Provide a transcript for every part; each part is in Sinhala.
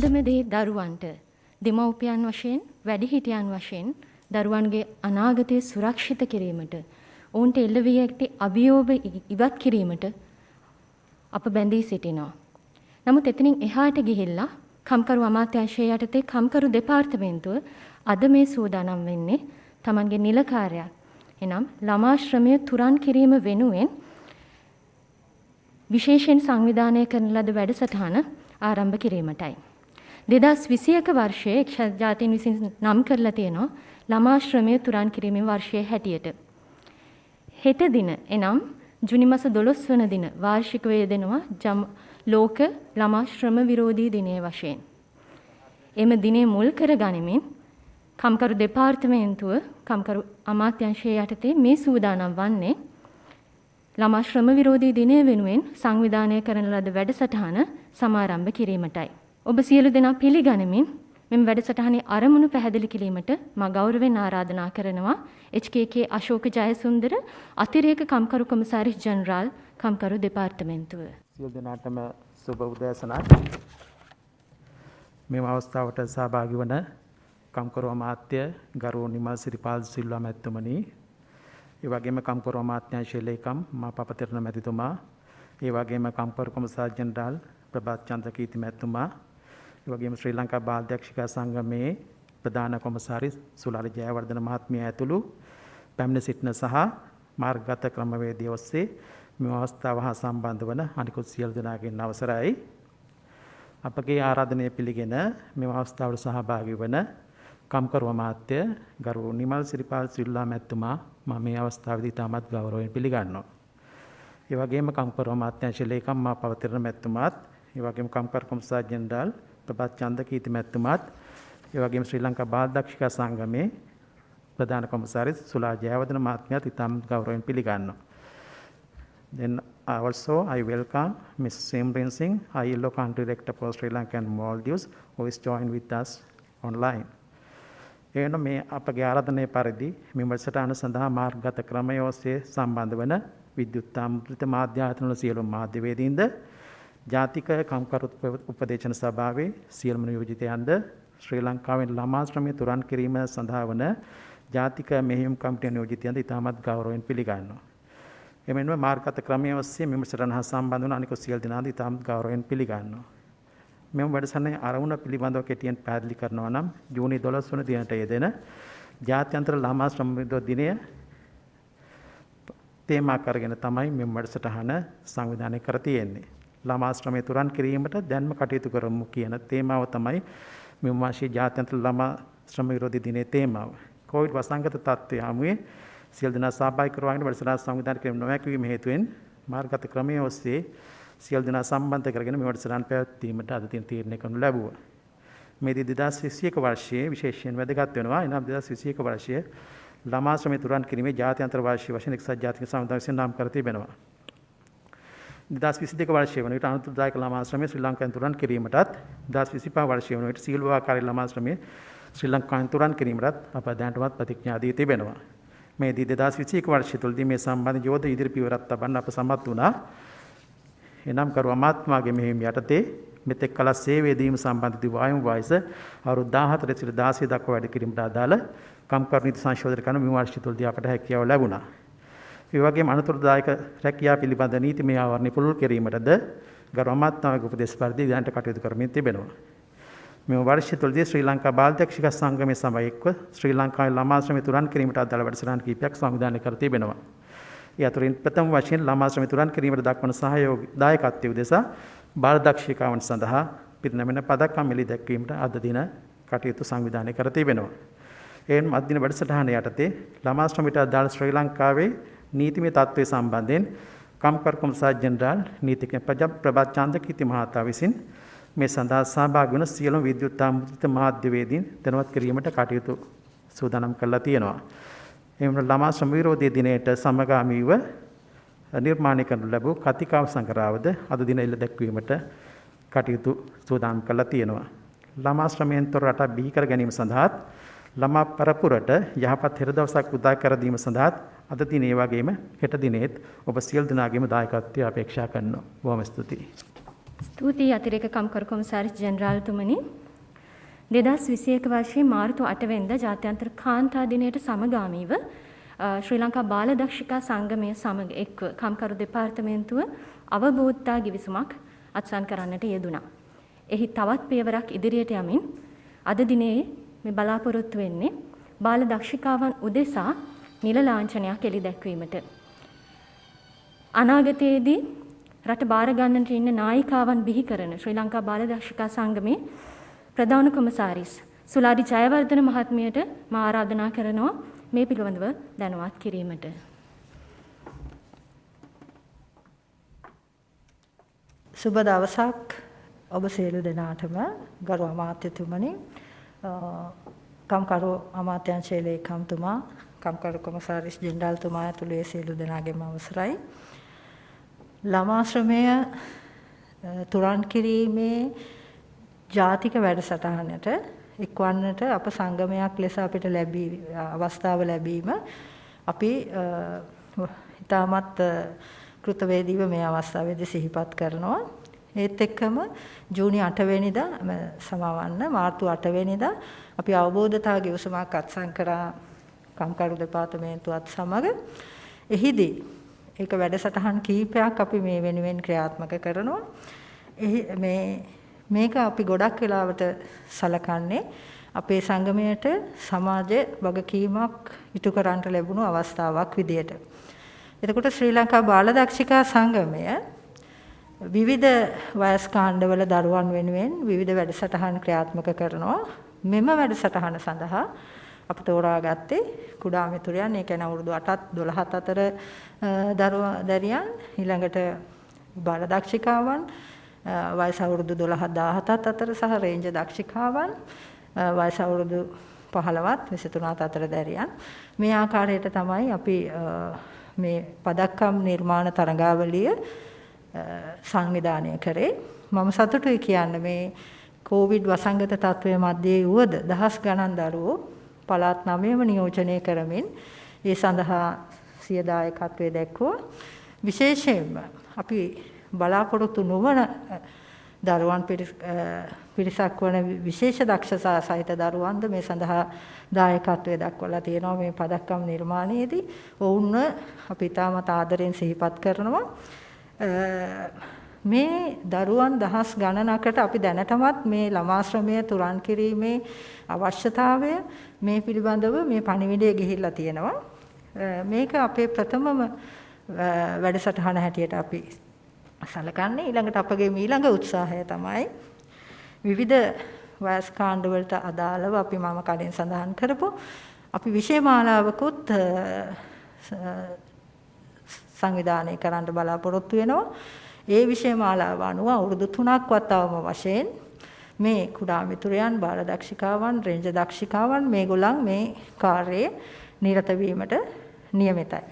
අන්දමේ දරුවන්ට දෙමව්පියන් වශයෙන් වැඩිහිටියන් වශයෙන් දරුවන්ගේ අනාගතය සුරක්ෂිත කිරීමට ඔවුන්ට එල්ල වී ඇති අභියෝග ඉවත් කිරීමට අප බැඳී සිටිනවා. නමුත් එතනින් එහාට ගිහිල්ලා කම්කරු අමාත්‍යාංශය යටතේ කම්කරු දෙපාර්තමේන්තුව අද මේ සූදානම් වෙන්නේ Tamanගේ නිල කාර්යයක්. එනම් ළමා ශ්‍රමය තුරන් කිරීම වෙනුවෙන් විශේෂයෙන් සංවිධානය කරන ලද වැඩසටහන ආරම්භ කිරීමටයි. 2021 වර්ෂයේ එක්සත් ජාතීන් විසින් නම් කරලා තියෙනවා ළමා ශ්‍රමය තුරන් කිරීමේ වර්ෂයේ හැටියට. හෙට දින එනම් ජුනි මාස 12 වන දින වාර්ෂික වේදෙනවා ලෝක ළමා ශ්‍රම විරෝධී දිනය වශයෙන්. එම දිනේ මුල් කර ගනිමින් කම්කරු දෙපාර්තමේන්තුව කම්කරු අමාත්‍යාංශය යටතේ මේ සූදානම් වන්නේ ළමා ශ්‍රම විරෝධී දිනය වෙනුවෙන් සංවිධානය කරන ලද වැඩසටහන සමාරම්භ කිරීමටයි. ඔබ සියලු දෙනා පිළිගනිමින් මෙම වැඩසටහනේ අරමුණු පැහැදිලි කිරීමට මා ගෞරවයෙන් ආරාධනා කරනවා HKK අශෝක ජයසුන්දර අතිරේක කම්කරු කොමසාරිස් ජෙනරාල් කම්කරු දෙපාර්තමේන්තුව. සියලු දෙනාටම සුබ උදෑසනක්. මේ අවස්ථාවට සහභාගී වන කම්කරු අමාත්‍ය ගරු නිමල් සිරිපාල් සිල්වා මැතිතුමනි, ඒ වගේම කම්කරු අමාත්‍යාංශයේ ලේකම් මා පපතිරණ මැතිතුමා, ඒ වගේම කම්කරු කොමසාර් ජෙනරාල් ප්‍රභාත් චන්ද්‍රකීර්ති මැතිතුමා, ඒ වගේම ශ්‍රී ලංකා බාලදක්ෂිකා සංගමේ ප්‍රධාන කොමසාරිස් සුලාලි ජයවර්ධන මහත්මිය ඇතුළු පැමිණ සිටින සහ මාර්ගගත ක්‍රමවේදය ඔස්සේ මේ අවස්ථාව හා සම්බන්ධ වන අනිකුත් සියලු දෙනාගෙන් අවසරයි. අපගේ ආරාධනය පිළිගෙන මේ අවස්ථාවට සහභාගී වන කම්කරු අමාත්‍ය ගරු නිමල් සිරිපාල් සිල්වා මැතිතුමා මම මේ අවස්ථාවේදී ඉතාමත් ගෞරවයෙන් පිළිගන්නවා. ඒ වගේම කම්කරු අමාත්‍යාංශයේ ලේකම් මා පවතින මැතිතුමාත්, ඒ වගේම කම්කරු කොමසාර් ජෙනරාල් ප්‍රභාත් චන්ද්‍රකීර්ති මැතිතුමාත්, ඒ වගේම ශ්‍රී ලංකා බාලදක්ෂිකා සංගමේ ප්‍රධාන කොමසාරිස් සුලා ජයවර්ධන මහත්මියත් ඉතාමත් ගෞරවයෙන් පිළිගන්නවා. Then also I welcome Ms. Simran Singh, ILO Country Director for Sri Lanka and Maldives, who is joined with us online. එන මේ අපගේ ආරාධනය පරිදි මේ වැඩසටහන සඳහා මාර්ගගත ක්‍රමය ඔස්සේ සම්බන්ධ වන විද්‍යුත් ආමන්ත්‍රිත මාධ්‍ය ආයතන වල සියලු මාධ්‍යවේදීන්ද, ජාතික කම්කරු උපදේශන සභාවේ සියලුම නියෝජිතයන්ද, ශ්‍රී ලංකාවේ ළමා ශ්‍රමය තුරන් කිරීම සඳහා වන ජාතික මෙහෙයුම් කමිටුවේ නියෝජිතයන්ද ඉතාමත් ගෞරවයෙන් පිළිගන්නවා. එමෙන්ම මාර්ගගත ක්‍රමය ඔස්සේ මෙම වැඩසටහන හා සම්බන්ධ වන අනිකුත් සියලු දෙනාද ඉතාමත් ගෞරවයෙන් පිළිගන්නවා. මෙම වැඩසටහනේ අරමුණ පිළිබඳව කෙටියෙන් පැහැදිලි කරනවා නම් ජූනි 12 වන දිනට යෙදෙන ජාත්‍යන්තර ළමා ශ්‍රම විරෝධී දිනය තේමා කරගෙන තමයි මෙම වැඩසටහන සංවිධානය කර තියෙන්නේ. ළමා ශ්‍රමය තුරන් කිරීමට දැන්ම කටයුතු කරමු කියන තේමාව තමයි මෙම මාසයේ ජාත්‍යන්තර ළමා ශ්‍රම විරෝධී දිනයේ තේමාව. කොවිඩ් වසංගත තත්ත්වය හමුවේ සියලු දෙනා සහභාගී කරවගෙන වැඩසටහන සංවිධානය කිරීම නොහැකිවීම හේතුවෙන් මාර්ගගත ක්‍රමයේ ඔස්සේ සියලු දෙනා සම්බන්ධ කරගෙන මේ වැඩසටහන පැවැත්වීමට අද දින තීරණය කරනු ලැබුවා. මේ 2021 වර්ෂයේ විශේෂයෙන් වැදගත් වෙනවා. එනම් 2021 වර්ෂයේ ළමා ශ්‍රමය තුරන් කිරීමේ ජාත්‍යන්තර වර්ෂය වශයෙන් එක්සත් ජාතික සමුදාය විසින් නම් කර තිබෙනවා. 2022 වර්ෂයේ වන විට අනුත්තරදායක ළමා ශ්‍රමය ශ්‍රී ලංකාවෙන් තුරන් කිරීමටත් 2025 වර්ෂයේ වන විට සියලු ආකාරයේ ළමා ශ්‍රමය ශ්‍රී ලංකාවෙන් තුරන් කිරීමටත් අප දැනටමත් ප්‍රතිඥා දී තිබෙනවා. මේ 2021 වර්ෂය තුළදී මේ සම්බන්ධ යෝධ ඉදිරි පියවරක් තබන්න අප සමත් වුණා. එනම් කරු අමාත්‍යාගේ මෙහෙයුම් යටතේ මෙතෙක් කල සේවය දීම සම්බන්ධ වායම් වයස අවුරුදු 14 සිට 16 දක්වා වැඩි කිරීමට අදාළ කම්කරු නීති සංශෝධන කරන මේ වර්ෂය තුළදී අපට හැකියාව ලැබුණා. ඒ වගේම අනුතරදායක රැකියාව පිළිබඳ නීතිමය ආවරණ පුළුල් කිරීමටද ගරු අමාත්‍යාගේ උපදෙස් පරිදි දැනට කටයුතු කරමින් තිබෙනවා. මේ වර්ෂය තුළදී ශ්‍රී ලංකා බාලදක්ෂිකා සංගමයේ සමග එක්ව ශ්‍රී ලංකාවේ ළමා ශ්‍රමය තුරන් කිරීමට අදාළ වැඩසටහන් කිහිපයක් සංවිධානය කර තිබෙනවා. ඒ අතරින් ප්‍රථම වශයෙන් ළමා ශ්‍රමය තුරන් කිරීමට දක්වන දායකත්වය උදෙසා බාලදක්ෂිකාවන් සඳහා පිරිනැමෙන පදක්කම් එළි දැක්වීමට අද දින කටයුතු සංවිධානය කර තිබෙනවා. එයින් මධ්‍යම වැඩසටහන යටතේ ළමා ශ්‍රමයට අදාළ ශ්‍රී ලංකාවේ නීතිමය තත්ත්වය සම්බන්ධයෙන් කම්කරු කොමසාර් ජෙනරාල් නීතිඥ ප්‍රභාත් චන්ද්‍රකීර්ති මහතා විසින් මේ සඳහා සහභාගී වන සියලුම විද්‍යුත් ආමන්ත්‍රිත මාධ්‍යවේදීන් දැනුවත් කිරීමට කටයුතු සූදානම් කරලා තියෙනවා. එම ළමා ශ්‍රම විරෝධී දිනයට සමගාමීව නිර්මාණය කරනු ලැබූ කතිකාව සංග්‍රහවද අද දින එල්ල දැක්වීමට කටයුතු සූදානම් කරලා තියෙනවා. ළමා ශ්‍රමයෙන් තොර රටක් බිහි කර ගැනීම සඳහාත් ළමා පරපුරට යහපත් හෙට දවසක් උදා කර දීම සඳහාත් අද දිනේ වගේම හෙට දිනේත් ඔබ සියලු දෙනාගේම දායකත්වය අපේක්ෂා කරනවා. බොහොම ස්තුතියි. ස්තුතියි අතිරේක කම්කරු කොමසාරිස් ජෙනරාල්තුමනි. 2021 වර්ෂයේ මාර්තු 8 වෙනිදා ජාත්‍යන්තර කාන්තා දිනයට සමගාමීව ශ්‍රී ලංකා බාල දක්ෂිකා සංගමය සමග එක්ව කම්කරු දෙපාර්තමේන්තුව අවබෝධතා ගිවිසුමක් අත්සන් කරන්නට යෙදුණා. එහි තවත් පියවරක් ඉදිරියට යමින් අද දිනේ මේ බලාපොරොත්තු වෙන්නේ බාල දක්ෂිකාවන් උදෙසා නිල ලාංඡනයක් එළි දැක්වීමට. අනාගතයේදී රට බාර ගන්නට ඉන්න නායිකාවන් බිහි කරන ශ්‍රී ලංකා බාල දක්ෂිකා සංගමේ ප්‍රධාන කොමසාරිස් සුලාඩි ජයවර්ධන මහත්මියට මා ආරාධනා කරනවා මේ පිළිබඳව දැනුවත් කිරීමට. සුබ දවසක් ඔබ සියලු දෙනාටම ගරු අමාත්‍යතුමනි, කම්කරු අමාත්‍යාංශයේ ලේකම්තුමා, කම්කරු කොමසාරිස් ජෙනරාල්තුමා ඇතුළු සියලු දෙනාගේම අවසරයි. ළමා ශ්‍රමය තුරන් කිරීමේ ජාතික වැඩසටහනට එක්වන්නට අප සංගමයක් ලෙස අපිට අවස්ථාව ලැබීම අපි ඉතාමත් කෘතවේදීව මේ අවස්ථාවේදී සිහිපත් කරනවා. ඒත් එක්කම ජූනි 8 වෙනිදා මාර්තු 8 වෙනිදා අපි අවබෝධතා ගිවිසුමක් අත්සන් කරා කම්කරු දෙපාර්තමේන්තුවත් සමග. එහිදී ඒක වැඩසටහන් කීපයක් අපි මේ වෙනුවෙන් ක්‍රියාත්මක කරනවා. මේක අපි ගොඩක් වෙලාවට සලකන්නේ අපේ සංගමයට සමාජ වගකීමක් ඉටු කරන්නට ලැබුණු අවස්ථාවක් විදියට. එතකොට ශ්‍රී ලංකා බාල දක්ෂිකා සංගමය විවිධ වයස් කාණ්ඩවල දරුවන් වෙනුවෙන් විවිධ වැඩසටහන් ක්‍රියාත්මක කරනවා. මෙම වැඩසටහන සඳහා අප තෝරාගත්තේ කුඩා මිතුරයන්, ඒ කියන්නේ අවුරුදු 8ත් 12ත් අතර දරුවන්, ඊළඟට බාල දක්ෂිකාවන් වයස අවුරුදු 12 17ත් අතර සහ රේන්ජ දක්ෂිකාවන් වයස අවුරුදු 15ත් 23ත් අතර දැරියන්. මේ ආකාරයට තමයි අපි මේ පදක්කම් නිර්මාණ තරඟාවලිය සංවිධානය කරේ. මම සතුටුයි කියන්න මේ කොවිඩ් වසංගත තත්ත්වයේ මැදේ වුවද දහස් ගණන් දරුවෝ පළාත් 9ම නියෝජනය කරමින් ඒ සඳහා සිය දායකත්වයේ දැක්වුවා. විශේෂයෙන්ම අපි බලාපොරොත්තු නොවන දරුවන් පිරිසක් වන විශේෂ දක්ෂතා සහිත දරුවන්ද මේ සඳහා දායකත්වයේ දක්වලා තියෙනවා මේ පදක්කම් නිර්මාණයේදී. ඔවුන්ව අපි තාමත් ආදරෙන් සිහිපත් කරනවා. මේ දරුවන් දහස් ගණනකට අපි දැනටමත් මේ ළමා ශ්‍රමය තුරන් කිරීමේ අවශ්‍යතාවය මේ පිළිබඳව මේ පණිවිඩය ගිහිල්ලා තියෙනවා. මේක අපේ ප්‍රථමම වැඩසටහන හැටියට අපි සලකන්නේ. ඊළඟට අපගේ ඊළඟ උත්සාහය තමයි විවිධ වයස් කාණ්ඩ වලට අදාළව අපි මම කලින් සඳහන් කරපු අපි විෂය මාලාවකුත් සංවිධානය කරන්න බලාපොරොත්තු වෙනවා. ඒ විෂය මාලාව අනුව අවුරුදු 3ක්වත් අවම වශයෙන් මේ කුඩා මිතුරයන්, බාල දක්ෂිකාවන්, රේන්ජ දක්ෂිකාවන් මේගොල්ලන් මේ කාර්යයේ නිරත වීමට නියමිතයි.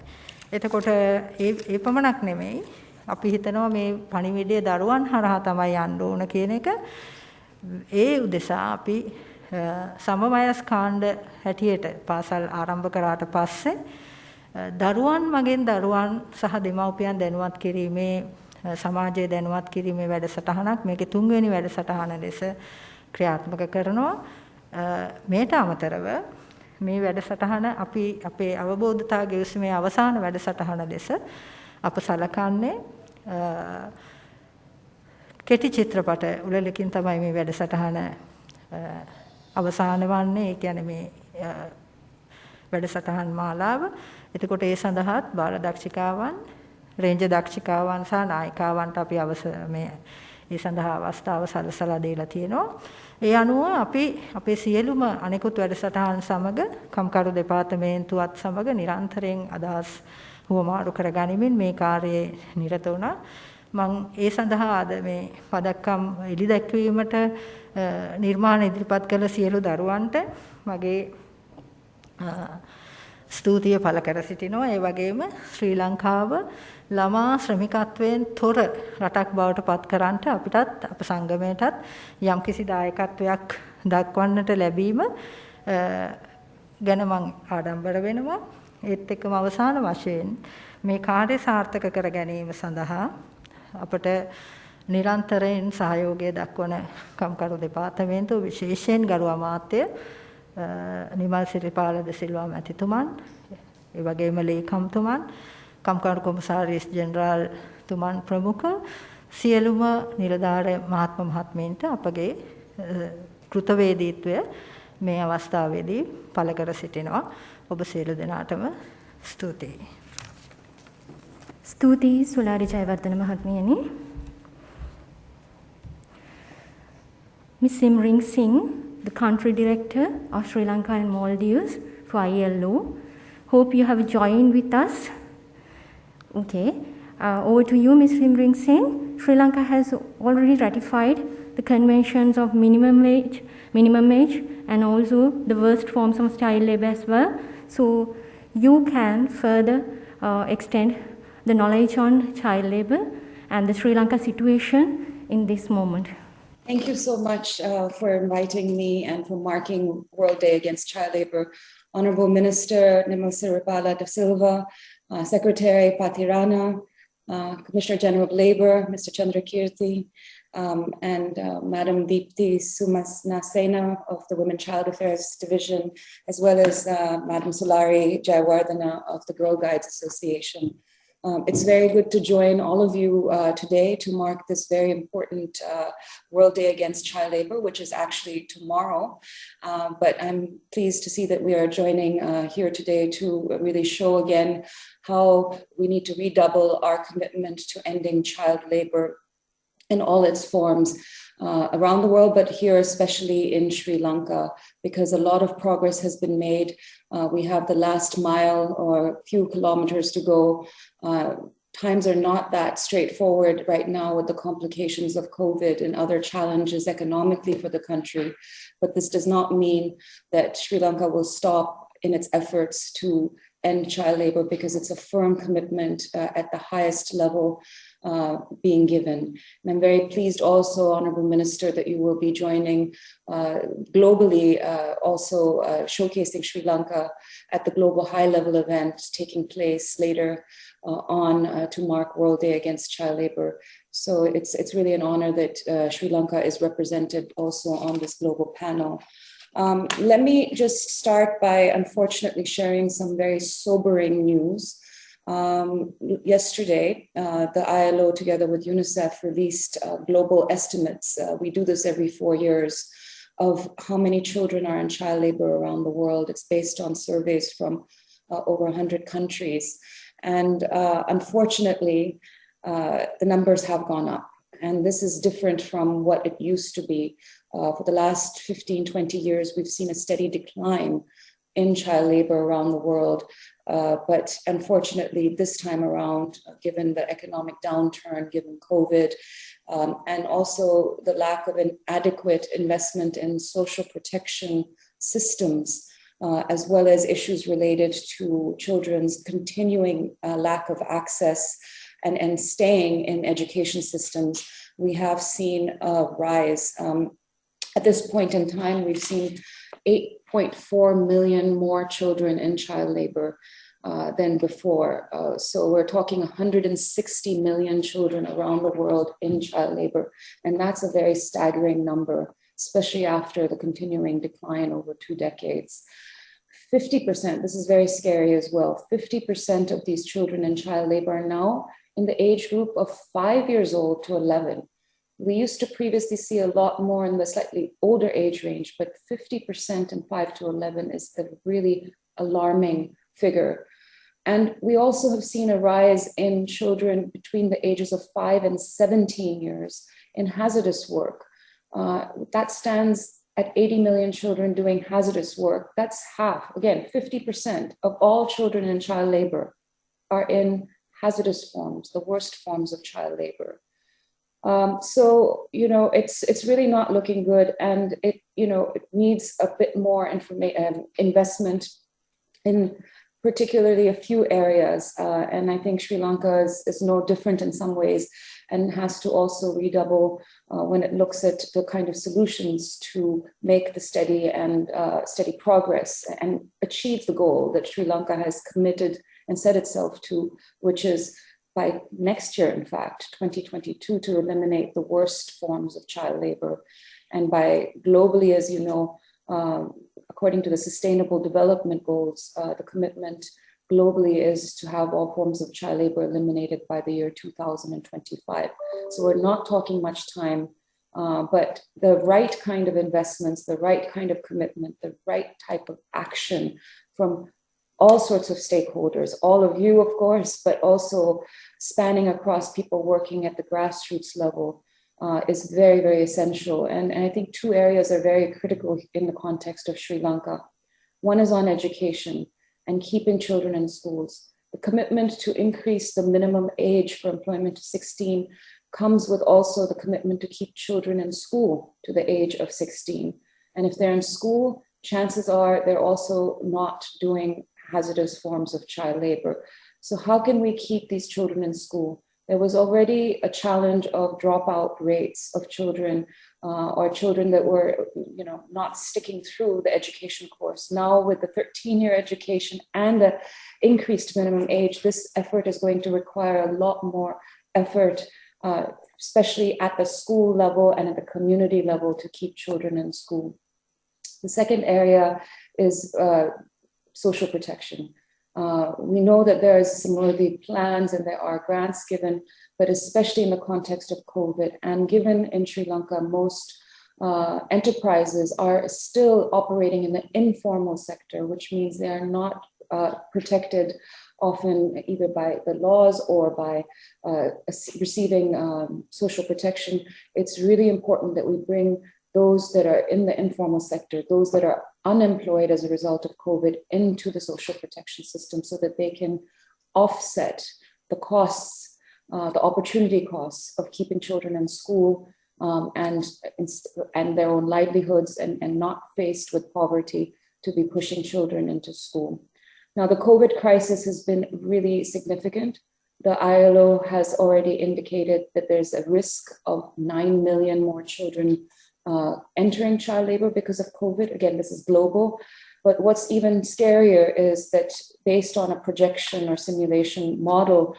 එතකොට ඒ පමණක් නෙමෙයි, අපි හිතනවා මේ පණිවිඩය දරුවන් හරහා තමයි යන්න ඕන කියන එක. ඒ උදෙසා අපි සමවයස් කාණ්ඩ හැටියට පාසල් ආරම්භ කරාට පස්සේ දරුවන් මගෙන් දරුවන් සහ දෙමව්පියන් දැනුවත් කිරීමේ සමාජයේ දැනුවත් කිරීමේ වැඩසටහනක් මේකේ 3 වෙනි වැඩසටහන ලෙස ක්‍රියාත්මක කරනවා. මේට අමතරව මේ වැඩසටහන අපි අපේ අවබෝධතා ගෙවිසීමේ අවසාන වැඩසටහන ලෙස අප සලකන්නේ කෙටි චිත්‍රපට උළෙලකින් තමයි මේ වැඩසටහන අවසාන වන්නේ. ඒ කියන්නේ මේ වැඩසටහන් මාලාව. එතකොට ඒ සඳහාත් බාල දක්ෂිකාවන්, රේන්ජ දක්ෂිකාවන් සහ නායිකාවන්ට අපි ඒ සඳහා අවස්ථාව සලසලා දීලා තියෙනවා. ඒ අනුව අපි අපේ සියලුම අනෙකුත් වැඩසටහන් සමග කම්කරු දෙපාර්තමේන්තුවත් සමග නිරන්තරයෙන් අදහස් හුවමාරු කරගනිමින් මේ කාර්යයේ නිරත වුණා. මම ඒ සඳහා අද මේ පදක්කම් එළි දැක්වීමට නිර්මාණ ඉදිරිපත් කළ සියලු දරුවන්ට මගේ ස්තුතිය පළ කර සිටිනවා. ඒ වගේම ශ්‍රී ලංකාව ළමා ශ්‍රමිකත්වයෙන් තොර රටක් බවට පත් කරන්නට අපිටත් අප සංගමයටත් යම්කිසි දායකත්වයක් දක්වන්නට ලැබීම ගැන මම ආඩම්බර වෙනවා. ඒත් එක්කම අවසාන වශයෙන් මේ කාර්ය සාර්ථක කර ගැනීම සඳහා අපට නිරන්තරයෙන් සහයෝගය දක්වන කම්කරු දෙපාර්තමේන්තුව විශේෂයෙන් ගරු අමාත්‍ය නිමල් සිරිපාල ද සිල්වා මැතිතුමන් ඒ වගේම ලේකම්තුමන් කම්කරු කොමසාරිස් ජෙනරාල් තුමන් ප්‍රමුඛ සියලුම නිලධාර මහත්ම මහත්මීන්ට අපගේ කෘතවේදීත්වය මේ අවස්ථාවේදී පළ කර සිටිනවා. ඔබ සියලු දෙනාටම ස්තුතියි. ස්තුතියි සුලාරි Jayawardena මහත්මියනි. Ms. Simring Singh, the country director of Sri Lanka and Maldives for ILO. Hope you have joined with us. Okay, over to you, Ms. Simring Singh. Sri Lanka has already ratified the conventions of minimum age, and also the worst forms of child labor as well. So you can further extend the knowledge on child labor and the Sri Lanka situation in this moment. Thank you so much for inviting me and for marking World Day Against Child Labor. Honorable Minister Nimal Siripala da Silva, Secretary Patirana, Commissioner General of Labor, Mr. Chandrakirti, and Madam Deepti Sumasnasena of the Women Child Affairs Division, as well as Madam Sulari Jayawardena of the Girl Guides Association. It's very good to join all of you today to mark this very important World Day Against Child Labor, which is actually tomorrow. But I'm pleased to see that we are joining here today to really show again how we need to redouble our commitment to ending child labor in all its forms around the world, but here especially in Sri Lanka, because a lot of progress has been made. We have the last mile or few kilometers to go. Times are not that straightforward right now with the complications of COVID and other challenges economically for the country. But this does not mean that Sri Lanka will stop in its efforts to end child labor, because it's a firm commitment at the highest level being given. And I'm very pleased also, Honorable Minister, that you will be joining globally, also showcasing Sri Lanka at the global high-level event taking place later on to mark World Day Against Child Labor. So it's really an honor that Sri Lanka is represented also on this global panel. Let me just start by unfortunately sharing some very sobering news. Yesterday, the ILO together with UNICEF released global estimates. We do this every 4 years of how many children are in child labor around the world. It's based on surveys from over 100 countries. And unfortunately, the numbers have gone up. And this is different from what it used to be. For the last 15, 20 years, we've seen a steady decline in child labor around the world. But unfortunately, this time around, given the economic downturn, given COVID, and also the lack of an adequate investment in social protection systems, as well as issues related to children's continuing lack of access and staying in education systems, we have seen a rise. At this point in time, we've seen 8.4 million more children in child labor than before. So we're talking 160 million children around the world in child labor. And that's a very staggering number, especially after the continuing decline over 2 decades. 50%, this is very scary as well, 50% of these children in child labor are now in the age group of 5 years old to 11. We used to previously see a lot more in the slightly older age range, but 50% in 5 to 11 is the really alarming figure. And we also have seen a rise in children between the ages of 5 and 17 years in hazardous work. That stands at 80 million children doing hazardous work. That's half, again, 50% of all children in child labor are in hazardous forms, the worst forms of child labor. So, you know, it's really not looking good, and it needs a bit more investment in particularly a few areas. And I think Sri Lanka is no different in some ways, and has to also redouble when it looks at the kind of solutions to make the steady progress and achieve the goal that Sri Lanka has committed and set itself to, which is by next year, in fact, 2022, to eliminate the worst forms of child labor. And by globally, as you know, according to the Sustainable Development Goals, the commitment globally is to have all forms of child labor eliminated by the year 2025. So we're not talking much time, but the right kind of investments, the right kind of commitment, the right type of action from all sorts of stakeholders, all of you, of course, but also spanning across people working at the grassroots level is very, very essential. And I think two areas are very critical in the context of Sri Lanka. One is on education and keeping children in schools. The commitment to increase the minimum age for employment to 16 comes with also the commitment to keep children in school to the age of 16. And if they're in school, chances are they're also not doing hazardous forms of child labor. So how can we keep these children in school? There was already a challenge of dropout rates of children or children that were, not sticking through the education course. Now with the 13-year education and the increased minimum age, this effort is going to require a lot more effort, especially at the school level and at the community level, to keep children in school. The second area is social protection. We know that there is some worthy plans and there are grants given, but especially in the context of COVID, and given in Sri Lanka, most enterprises are still operating in the informal sector, which means they are not protected often either by the laws or by receiving social protection. It's really important that we bring those that are in the informal sector, those that are unemployed as a result of COVID, into the social protection system so that they can offset the costs, the opportunity costs of keeping children in school and their own livelihoods, and not faced with poverty to be pushing children into school. Now, the COVID crisis has been really significant. The ILO has already indicated that there's a risk of 9 million more children entering child labor because of COVID. Again, this is global. But what's even scarier is that based on a projection or simulation model,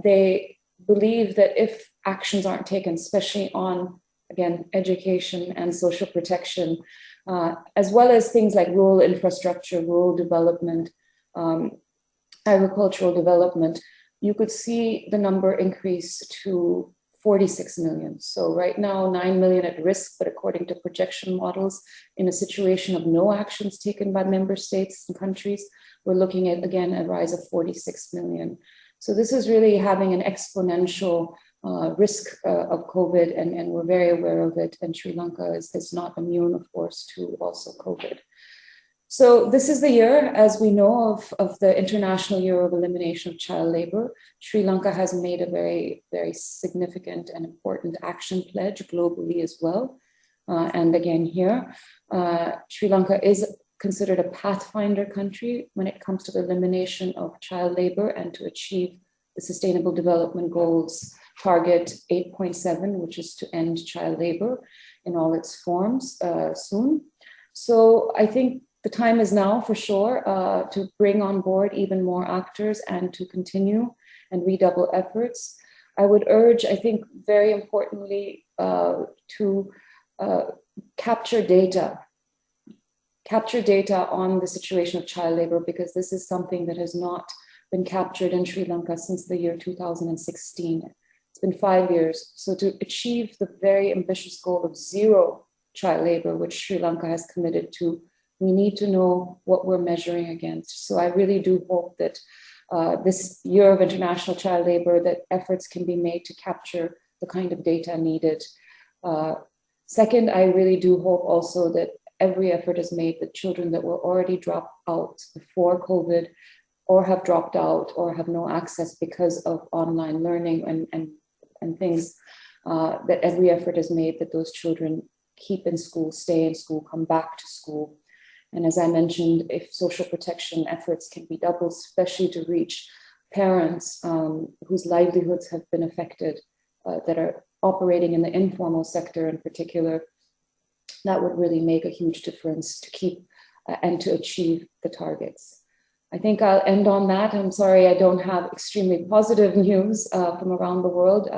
they believe that if actions aren't taken, especially on, again, education and social protection, as well as things like rural infrastructure, rural development, agricultural development, you could see the number increase to 46 million. So right now, 9 million at risk, but according to projection models, in a situation of no actions taken by member states and countries, we're looking at, again, a rise of 46 million. So this is really having an exponential risk of COVID, and we're very aware of it. And Sri Lanka is not immune, of course, to also COVID. So this is the year, as we know, of the International Year of Elimination of Child Labor. Sri Lanka has made a very, very significant and important action pledge globally as well. And again here, Sri Lanka is considered a pathfinder country when it comes to the elimination of child labor and to achieve the Sustainable Development Goals target 8.7, which is to end child labor in all its forms soon. So I think the time is now for sure to bring on board even more actors and to continue and redouble efforts. I would urge, I think very importantly, to capture data on the situation of child labor, because this is something that has not been captured in Sri Lanka since the year 2016. It's been 5 years. So to achieve the very ambitious goal of zero child labor, which Sri Lanka has committed to, we need to know what we're measuring against. So I really do hope that this year of international child labor, that efforts can be made to capture the kind of data needed. Second, I really do hope also that every effort is made that children that were already dropped out before COVID, or have dropped out or have no access because of online learning and things, that every effort is made that those children keep in school, stay in school, come back to school. And as I mentioned, if social protection efforts can be doubled, especially to reach parents whose livelihoods have been affected, that are operating in the informal sector in particular, that would really make a huge difference to keep and to achieve the targets. I think I'll end on that. I'm sorry I don't have extremely positive news from around the world.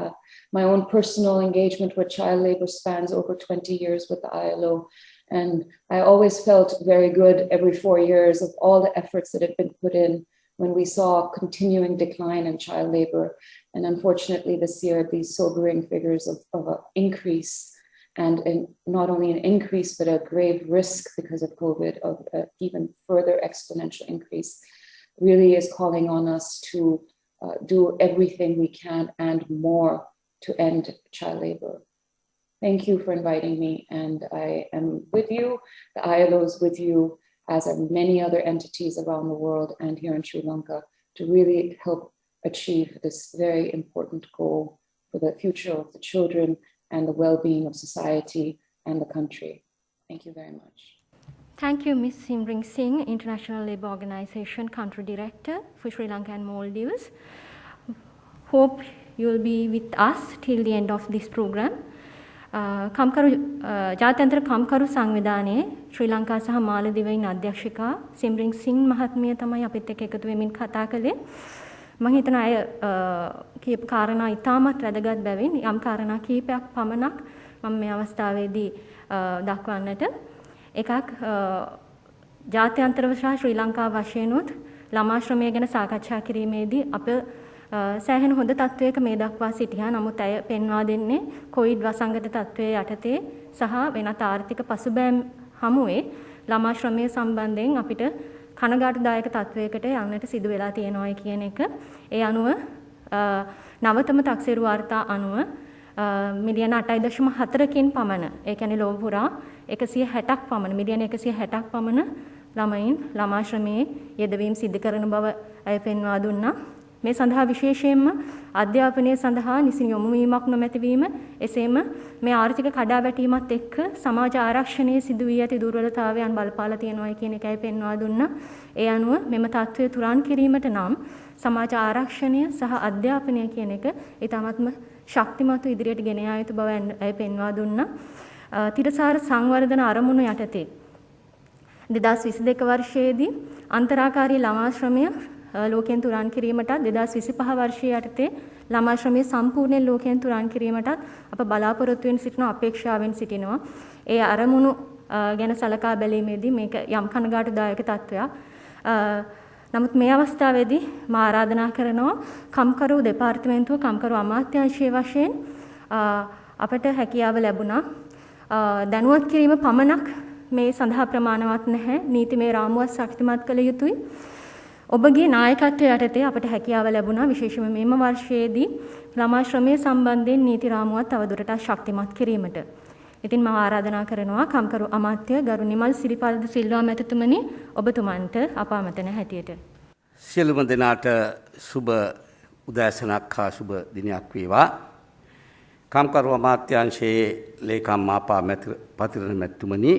My own personal engagement with child labor spans over 20 years with the ILO. And I always felt very good every 4 years of all the efforts that had been put in when we saw continuing decline in child labor. And unfortunately this year, these sobering figures of an increase, and not only an increase, but a grave risk because of COVID of even further exponential increase, really is calling on us to do everything we can and more to end child labor. Thank you for inviting me, and I am with you. The ILO is with you, as are many other entities around the world and here in Sri Lanka, to really help achieve this very important goal for the future of the children and the well-being of society and the country. Thank you very much. Thank you, Ms. Simring Singh, International Labour Organization Country Director for Sri Lanka and Maldives. Hope you will be with us till the end of this program. ජාත්‍යන්තර කම්කරු සංවිධානයේ ශ්‍රී ලංකා සහ මාලදිවයින් අධ්‍යක්ෂිකා සිම්රින් සිං මහත්මිය තමයි අපිත් එක්ක එකතු වෙමින් කතා කළේ. මම හිතන අය කියපු කාරණා ඉතාමත් වැදගත් බැවින් යම් කාරණා කීපයක් පමණක් මම මේ අවස්ථාවේදී දක්වන්නට. එකක් ජාත්‍යන්තරව සහ ශ්‍රී ලංකාව වශයෙන් උත් ළමා ශ්‍රමය ගැන සාකච්ඡා කිරීමේදී අප සෑහෙන හොඳ තත්වයක මේ දක්වා සිටියා. නමුත් අය පෙන්වා දෙන්නේ කොවිඩ් වසංගත තත්වයේ යටතේ සහ වෙනත් ආර්ථික පසුබෑම් හමුවේ ළමා ශ්‍රමය සම්බන්ධයෙන් අපිට කනගාටුදායක තත්වයකට යන්නට සිදු වෙලා තියෙනවා කියන එක. ඒ අනුව නවතම තක්සේරු වාර්තා අනුව මිලියන 8.4කින් පමණ, ඒ කියන්නේ ලෝක පුරා 160ක් පමණ, මිලියන 160ක් පමණ ළමයින් ළමා ශ්‍රමයේ යෙදවීම සිදු කරන බව අය පෙන්වා දුන්නා. මේ සඳහා විශේෂයෙන්ම අධ්‍යාපනය සඳහා නිසි යොමු වීමක් නොමැතිවීම, එසේම මේ ආර්ථික කඩාවැටීමත් එක්ක සමාජ ආරක්ෂණයේ සිදු වී ඇති දුර්වලතාවයන් බලපාලා තියෙනවා කියන එකයි පෙන්වා දුන්නා. ඒ අනුව මෙම තත්ත්වය තුරන් කිරීමට නම් සමාජ ආරක්ෂණය සහ අධ්‍යාපනය කියන එක ඊටමත්ම ශක්තිමත්ව ඉදිරියට ගෙන යා යුතු බව අය පෙන්වා දුන්නා. තිරසාර සංවර්ධන අරමුණු යටතේ 2022 වර්ෂයේදී අන්තරාකාරී ළමා ශ්‍රමය ලෝකයෙන් තුරන් කිරීමටත් 2025 වර්ෂයේ යටතේ ළමා ශ්‍රමය සම්පූර්ණයෙන් ලෝකයෙන් තුරන් කරීමටත් අප බලාපොරොත්තු වෙන සිටින අපේක්ෂාවෙන් සිටිනවා. ඒ අරමුණු ගැන සලකා බැලීමේදී මේක යම් කනගාටුදායක තත්වයක්. නමුත් මේ අවස්ථාවේදී මා ආරාධනා කරනවා කම්කරු දෙපාර්තමේන්තුව කම්කරු අමාත්‍යාංශයේ වශයෙන් අපට හැකියාව ලැබුණා. දැනුවත් කිරීම පමණක් මේ සඳහා ප්‍රමාණවත් නැහැ. නීතිමය රාමුවක් ශක්තිමත් කළ යුතුයි. ඔබගේ නායකත්වය යටතේ අපට හැකියාව ලැබුණා විශේෂයෙන්ම මෙම වර්ෂයේදී ළමා ශ්‍රමය සම්බන්ධයෙන් නීති රාමුවක් තවදුරටත් ශක්තිමත් කිරීමට. ඉතින් මම ආරාධනා කරනවා කම්කරු අමාත්‍ය ගරු නිමල් සිරිපාල සිල්වා මැතිතුමනි ඔබතුමන්ට අප අමතන හැටියට. සියලුම දෙනාට සුබ උදෑසනක් හා සුබ දිනයක් වේවා. කම්කරු අමාත්‍යාංශයේ ලේකම් මාපා පතිරණ මැතිතුමනි,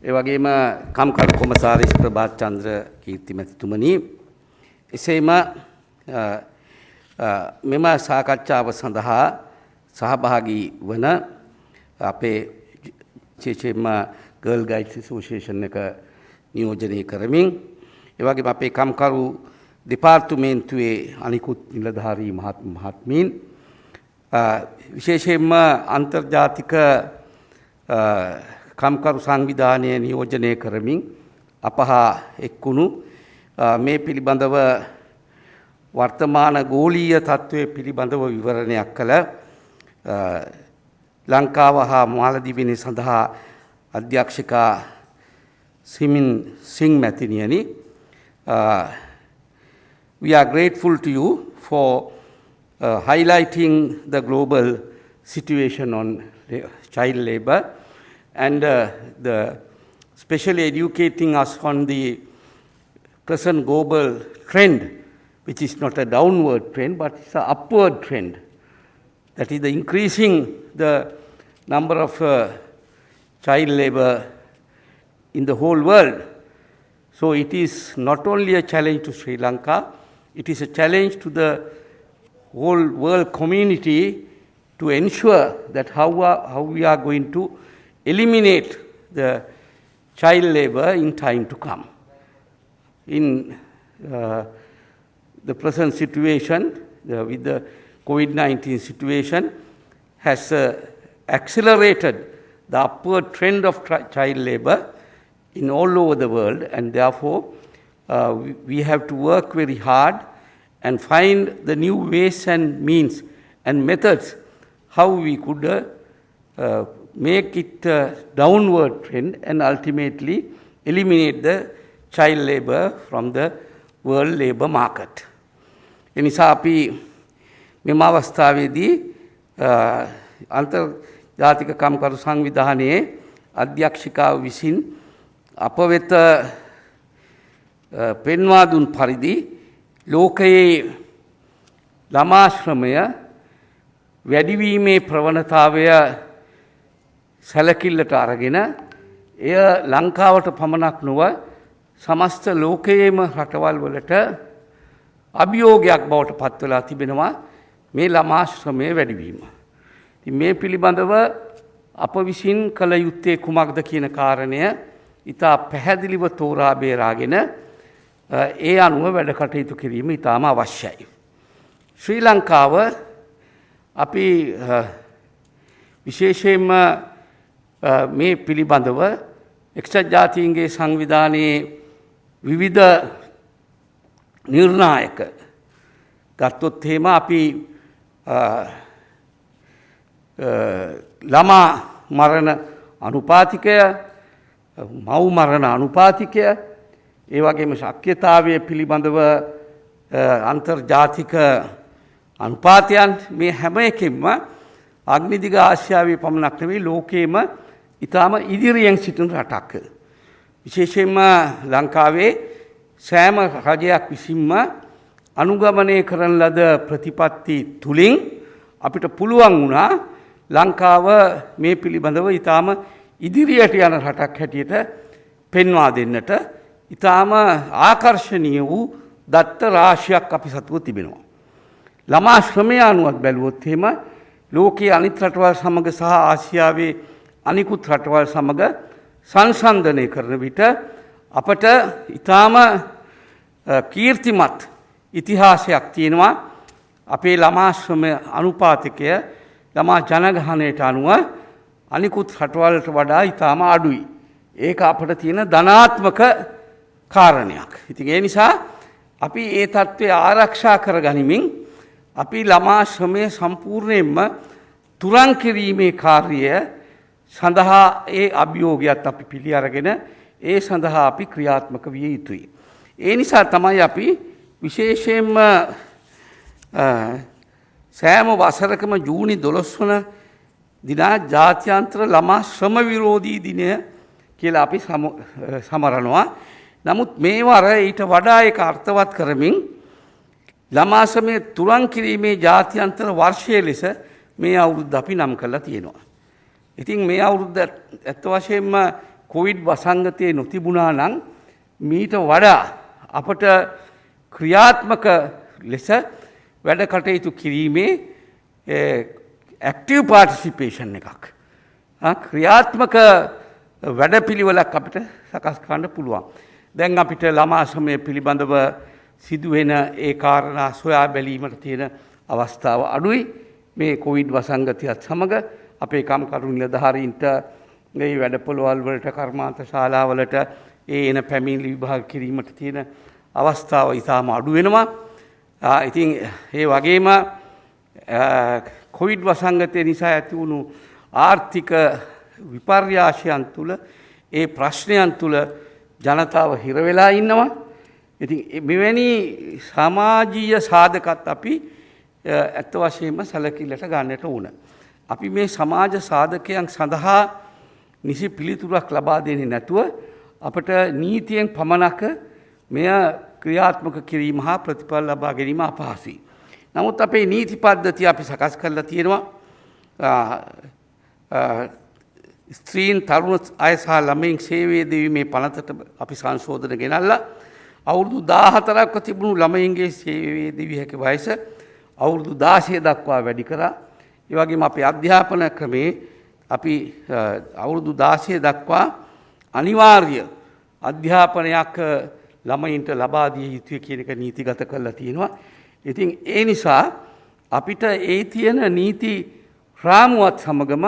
ඒ වගේම කම්කරු කොමසාරිස් ප්‍රභාත් චන්ද්‍ර කීර්ති මැතිතුමනි, එසේම මෙම සාකච්ඡාව සඳහා සහභාගී වන අපේ විශේෂයෙන්ම ගර්ල් ගයිඩ්ස් ඇසෝසියේෂන් එක නියෝජනය කරමින්, ඒ වගේම අපේ කම්කරු දෙපාර්තමේන්තුවේ අනිකුත් නිලධාරී මහත්මීන්, විශේෂයෙන්ම අන්තර්ජාතික කම්කරු සංවිධානය නියෝජනය කරමින් අප හා එක්වුණු මේ පිළිබඳව වර්තමාන ගෝලීය තත්ත්වය පිළිබඳව විවරණයක් කළ ලංකාව හා මාලදිවයින සඳහා අධ්‍යක්ෂකා සිමින් සිං මැතිනියනි, we are grateful to you for highlighting the global situation on child labor and especially educating us on the present global trend, which is not a downward trend, but it's an upward trend. That is the increasing the number of child labor in the whole world. So it is not only a challenge to Sri Lanka, it is a challenge to the whole world community to ensure that how we are going to eliminate the child labor in time to come. In the present situation with the COVID-19 situation has accelerated the upward trend of child labor in all over the world, and therefore we have to work very hard and find the new ways and means and methods how we could make it downward trend and ultimately eliminate the child labor from the world labor market. එනිසා අපි මෙම අවස්ථාවේදී අන්තර්ජාතික කම්කරු සංවිධානයේ අධ්‍යක්ෂිකාව විසින් අප වෙත පෙන්වා දුන් පරිදි ලෝකයේ ළමාශ්‍රමය වැඩිවීමේ ප්‍රවණතාවය සැලකිල්ලට අරගෙන එය ලංකාවට පමණක් නොව සමස්ත ලෝකයේම රටවල් වලට අභියෝගයක් බවට පත් වෙලා තිබෙනවා මේ ළමාශ්‍රමය වැඩිවීම. ඉතින් මේ පිළිබඳව අප විසින් කළ යුත්තේ කුමක්ද කියන කාරණය ඉතා පැහැදිලිව තෝරා බේරාගෙන ඒ අනුව වැඩ කටයුතු කිරීම ඉතාම අවශ්‍යයි. ශ්‍රී ලංකාව අපි විශේෂයෙන්ම මේ පිළිබඳව එක්සත් ජාතීන්ගේ සංවිධානයේ විවිධ නිර්ණායක ගත්තොත් එහෙම අපි ළමා මරණ අනුපාතිකය, මව් මරණ අනුපාතිකය, ඒ වගේම ශක්්‍යතාවය පිළිබඳව අන්තර්ජාතික අනුපාතයන් මේ හැම එකෙන්ම අග්නිදිග ආසියාවේ පමණක් නෙවෙයි ලෝකයේම ඉතාම ඉදිරියෙන් සිටින රටක්. විශේෂයෙන්ම ලංකාවේ සෑම රජයක් විසින්ම අනුගමනය කරන ලද ප්‍රතිපත්ති තුලින් අපිට පුළුවන් වුණා ලංකාව මේ පිළිබඳව ඉතාම ඉදිරියට යන රටක් හැටියට පෙන්වා දෙන්නට ඉතාම ආකර්ශනීය වූ දත්ත රාශියක් අපි සතුව තිබෙනවා. ළමා ශ්‍රමය අනුවත් බැලුවොත් එහෙම ලෝකයේ අනිත් රටවල් සමග සහ ආසියාවේ අනිකුත් රටවල් සමග සංසන්දනය කරන විට අපට ඉතාම කීර්තිමත් ඉතිහාසයක් තියෙනවා. අපේ ළමාශ්‍රම අනුපාතිකය ළමා ජනගහනයට අනුව අනිකුත් රටවල්ට වඩා ඉතාම අඩුයි. ඒක අපට තියෙන ධනාත්මක කාරණයක්. ඉතින් ඒ නිසා අපි ඒ තත්ත්වය ආරක්ෂා කරගනිමින් අපි ළමාශ්‍රමය සම්පූර්ණයෙන්ම තුරන් කිරීමේ කාර්යය සඳහා ඒ අභියෝගයත් අපි පිළි අරගෙන ඒ සඳහා අපි ක්‍රියාත්මක විය යුතුයි. ඒ නිසා තමයි අපි විශේෂයෙන්ම සෑම වසරකම ජූනි 12 වන දිනා ජාත්‍යන්තර ළමා ශ්‍රම විරෝධී දිනය කියලා අපි සමරනවා. නමුත් මේ වර ඊට වඩා ඒක අර්ථවත් කරමින් ළමා ශ්‍රමය තුරන් කිරීමේ ජාත්‍යන්තර වර්ෂය ලෙස මේ අවුරුද්ද අපි නම් කරලා තියෙනවා. ඉතින් මේ අවුරුද්ද ඇත්ත වශයෙන්ම කොවිඩ් වසංගතයේ නොතිබුණා නම් මීට වඩා අපට ක්‍රියාත්මක ලෙස වැඩ කටයුතු කිරීමේ ඇක්ටිව් පාර්ටිසිපේෂන් එකක් ක්‍රියාත්මක වැඩපිළිවෙලක් අපිට සකස් කරන්න පුළුවන්. දැන් අපිට ළමා ශ්‍රමය පිළිබඳව සිදුවෙන ඒ කාරණා සොයා බැලීමට තියෙන අවස්ථාව අඩුයි. මේ කොවිඩ් වසංගතයත් සමග අපේ කම්කරු නිලධාරීන්ට මේ වැඩපොළවල් වලට කර්මාන්ත ශාලාවලට ඒ එන පැමිණිලි විභාග කිරීමට තියෙන අවස්ථාව ඉතාම අඩු වෙනවා. ඉතින් ඒ වගේම කොවිඩ් වසංගතය නිසා ඇති වුණු ආර්ථික විපර්යාසයන් තුළ ඒ ප්‍රශ්නයන් තුළ ජනතාව හිර වෙලා ඉන්නවා. ඉතින් මෙවැනි සමාජීය සාධකත් අපි ඇත්ත වශයෙන්ම සැලකිල්ලට ගන්නට ඕන. අපි මේ සමාජ සාධකයන් සඳහා නිසි පිළිතුරක් ලබා දෙන්නේ නැතුව අපට නීතියෙන් පමණක මෙය ක්‍රියාත්මක කිරීම හා ප්‍රතිඵල ලබා ගැනීම අපහසුයි. නමුත් අපේ නීති පද්ධතිය අපි සකස් කරලා තියෙනවා. ස්ත්‍රීන් තරුණ අය සහ ළමයින් සේවය දෙවීමේ පනතට අපි සංශෝධන ගෙනල්ලා අවුරුදු 14ක්ව තිබුණු ළමයින්ගේ සේවය දෙවිය හැකි වයස අවුරුදු 16 දක්වා වැඩි කරා. ඒ වගේම අපේ අධ්‍යාපන ක්‍රමේ අපි අවුරුදු 16 දක්වා අනිවාර්ය අධ්‍යාපනයක් ළමයින්ට ලබා දිය යුතුය කියන එක නීතිගත කරලා තියෙනවා. ඉතින් ඒ නිසා අපිට ඒ තියෙන නීති රාමුවත් සමගම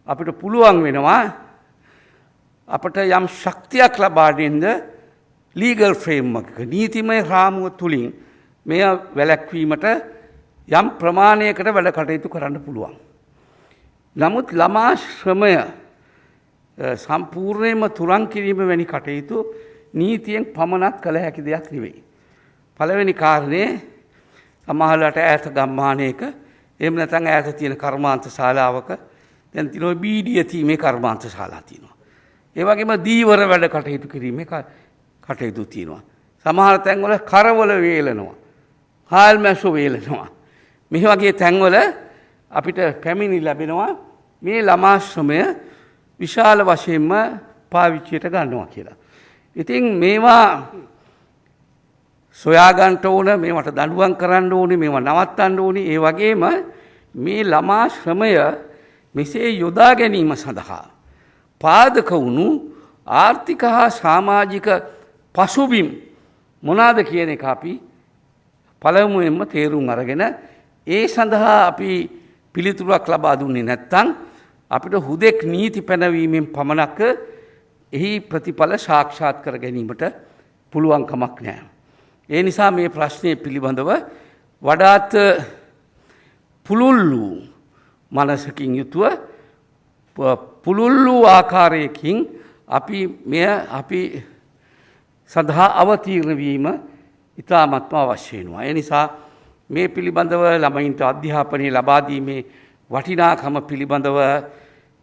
අපිට පුළුවන් වෙනවා අපට යම් ශක්තියක් ලබා දෙන්න ලීගල් ෆ්‍රේම්වර්ක් එක නීතිමය රාමුව තුලින් මෙය වැළැක්වීමට යම් ප්‍රමාණයකට වැඩ කටයුතු කරන්න පුළුවන්. නමුත් ළමා ශ්‍රමය සම්පූර්ණයෙන්ම තුරන් කිරීම වැනි කටයුතු නීතියෙන් පමණක් කළ හැකි දෙයක් නෙවෙයි. පළවෙනි කාරණේ සමහරවිට ඈත ගම්මානයක එහෙම නැත්නම් ඈත තියෙන කර්මාන්ත ශාලාවක දැන් තියෙනවා බීඩිය තීමේ කර්මාන්ත ශාලා තියෙනවා. ඒ වගේම දීවර වැඩ කටයුතු කිරීමේ කටයුතු තියෙනවා. සමහර තැන්වල කරවල වේලනවා. හාල් මැස්සෝ වේලනවා. මේ වගේ තැන්වල අපිට පැමිණි ලැබෙනවා මේ ළමා ශ්‍රමය විශාල වශයෙන්ම පාවිච්චියට ගන්නවා කියලා. ඉතින් මේවා සොයාගන්න ඕන, මේවට දඬුවම් කරන්න ඕනේ, මේවා නවත්තන්න ඕනේ. ඒ වගේම මේ ළමා ශ්‍රමය මෙසේ යොදා ගැනීම සඳහා පාදක වුණු ආර්ථික හා සමාජික පසුබිම් මොනවාද කියන එක අපි පළමුවෙන්ම තේරුම් අරගෙන ඒ සඳහා අපි පිළිතුරක් ලබා දුන්නේ නැත්නම් අපිට හුදෙක් නීති පැනවීමෙන් පමණක් එහි ප්‍රතිඵල සාක්ෂාත් කර ගැනීමට පුළුවන් කමක් නැහැ. ඒ නිසා මේ ප්‍රශ්නය පිළිබඳව වඩාත් පුළුල් වූ මනසකින් යුතුව පුළුල් වූ ආකාරයකින් අපි සඳහා අවතීර්ණ වීම ඉතාමත්ම අවශ්‍ය වෙනවා. ඒ නිසා මේ පිළිබඳව ළමයින්ට අධ්‍යාපනය ලබා දීමේ වටිනාකම පිළිබඳව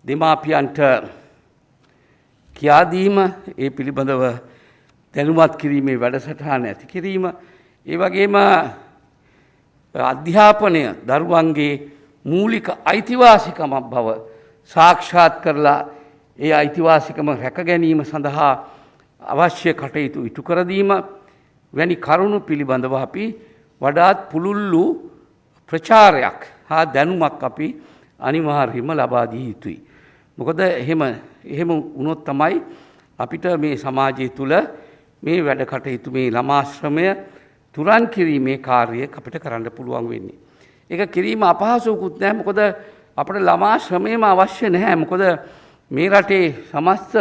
දෙමාපියන්ට කියා දීම, ඒ පිළිබඳව දැනුවත් කිරීමේ වැඩසටහන ඇති කිරීම, ඒ වගේම අධ්‍යාපනය දරුවන්ගේ මූලික අයිතිවාසිකමක් බව සාක්ෂාත් කරලා ඒ අයිතිවාසිකම රැක ගැනීම සඳහා අවශ්‍ය කටයුතු ඉටු කර දීම වැනි කරුණු පිළිබඳව අපි වඩාත් පුළුල් වූ ප්‍රචාරයක් හා දැනුමක් අපි අනිවාර්යයෙන්ම ලබා දිය යුතුයි. මොකද එහෙම වුණොත් තමයි අපිට මේ සමාජය තුළ මේ වැඩ කටයුතු මේ ළමා ශ්‍රමය තුරන් කිරීමේ කාර්යය අපිට කරන්න පුළුවන් වෙන්නේ. ඒක කිරීම අපහසුකුත් නැහැ. මොකද අපිට ළමා ශ්‍රමයම අවශ්‍ය නැහැ. මොකද මේ රටේ සමස්ත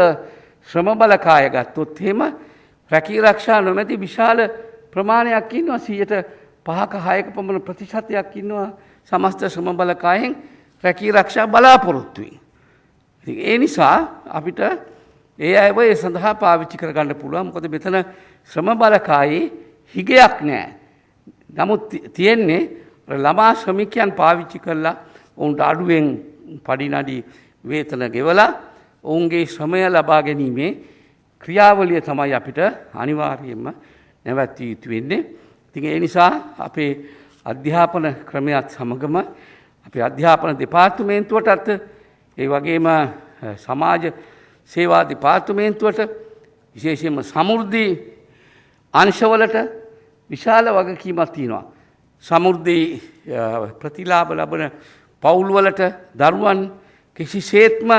ශ්‍රම බලකාය ගත්තොත් එහෙම රැකී ආරක්ෂා නොමැති විශාල ප්‍රමාණයක් ඉන්නවා. 5ක 6ක පමණ ප්‍රතිශතයක් ඉන්නවා සමස්ත ශ්‍රම බලකායෙන් රැකී ආරක්ෂා බලාපොරොත්තු වෙන. ඒ නිසා අපිට ඒ අයව ඒ සඳහා පාවිච්චි කරගන්න පුළුවන්. මොකද මෙතන ශ්‍රම බලකායේ හිගයක් නැහැ. නමුත් තියෙන්නේ ළමා ශ්‍රමිකයන් පාවිච්චි කරලා ඔවුන්ට අඩුවෙන් පඩිනඩි වේතන ගෙවලා ඔවුන්ගේ ශ්‍රමය ලබා ගැනීමේ ක්‍රියාවලිය තමයි අපිට අනිවාර්යයෙන්ම නැවැත්විය යුතු වෙන්නේ. ඉතින් ඒ නිසා අපේ අධ්‍යාපන ක්‍රමයත් සමගම අපේ අධ්‍යාපන දෙපාර්තමේන්තුවටත් ඒ වගේම සමාජ සේවා දෙපාර්තමේන්තුවට විශේෂයෙන්ම සමෘද්ධි අංශවලට විශාල වගකීමක් තියෙනවා. සමෘද්ධි ප්‍රතිලාභ ලබන පවුල්වලට දරුවන් කිසිසේත්ම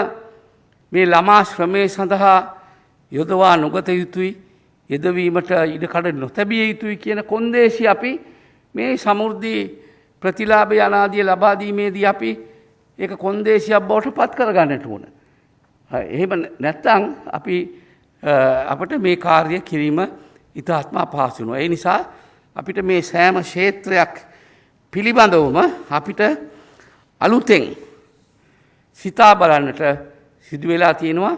මේ ළමා ශ්‍රමය සඳහා යොදවා නොගත යුතුයි, යෙදවීමට ඉඩකඩ නොතැබිය යුතුයි කියන කොන්දේසි අපි මේ සමෘද්ධි ප්‍රතිලාභ අනාදිය ලබා දීමේදී අපි ඒක කොන්දේසියක් බවට පත් කරගන්නට ඕන. එහෙම නැත්නම් අපිට මේ කාර්ය කිරීම ඉතාමත්ම අපහසු වෙනවා. ඒ නිසා අපිට මේ සෑම ක්ෂේත්‍රයක් පිළිබඳවම අපිට අලුතෙන් සිතා බලන්නට සිදු වෙලා තියෙනවා.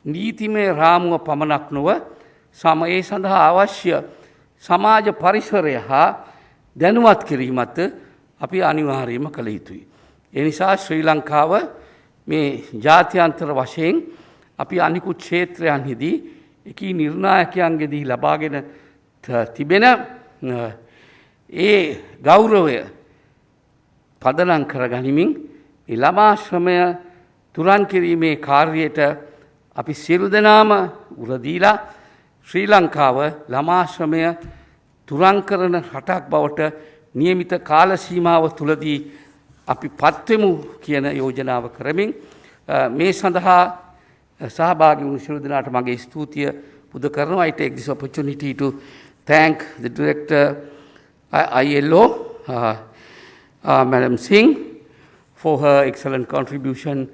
නීතිමය රාමුව පමණක් නොව ඒ සඳහා අවශ්‍ය සමාජ පරිසරය හා දැනුවත් කිරීමත් අපි අනිවාර්යයෙන්ම කළ යුතුයි. ඒ නිසා ශ්‍රී ලංකාව මේ ජාත්‍යන්තර වශයෙන් අපි අනිකුත් ක්ෂේත්‍රයන්හිදී එකී නිර්ණායකයන්ගෙදී ලබාගෙන තිබෙන ඒ ගෞරවය පදනම් කරගනිමින් ඒ ළමා ශ්‍රමය තුරන් කිරීමේ කාර්යයට අපි සියලු දෙනාම උරදීලා ශ්‍රී ලංකාව ළමා ශ්‍රමය තුරන් කරන රටක් බවට නියමිත කාල සීමාව තුලදී අපි පත්වෙමු කියන යෝජනාව කරමින් මේ සඳහා සහභාගී වුණු සියලු දෙනාට මගේ ස්තුතිය පුද කරනවා. I take this opportunity to thank the director ILO, Madam Singh, for her excellent contribution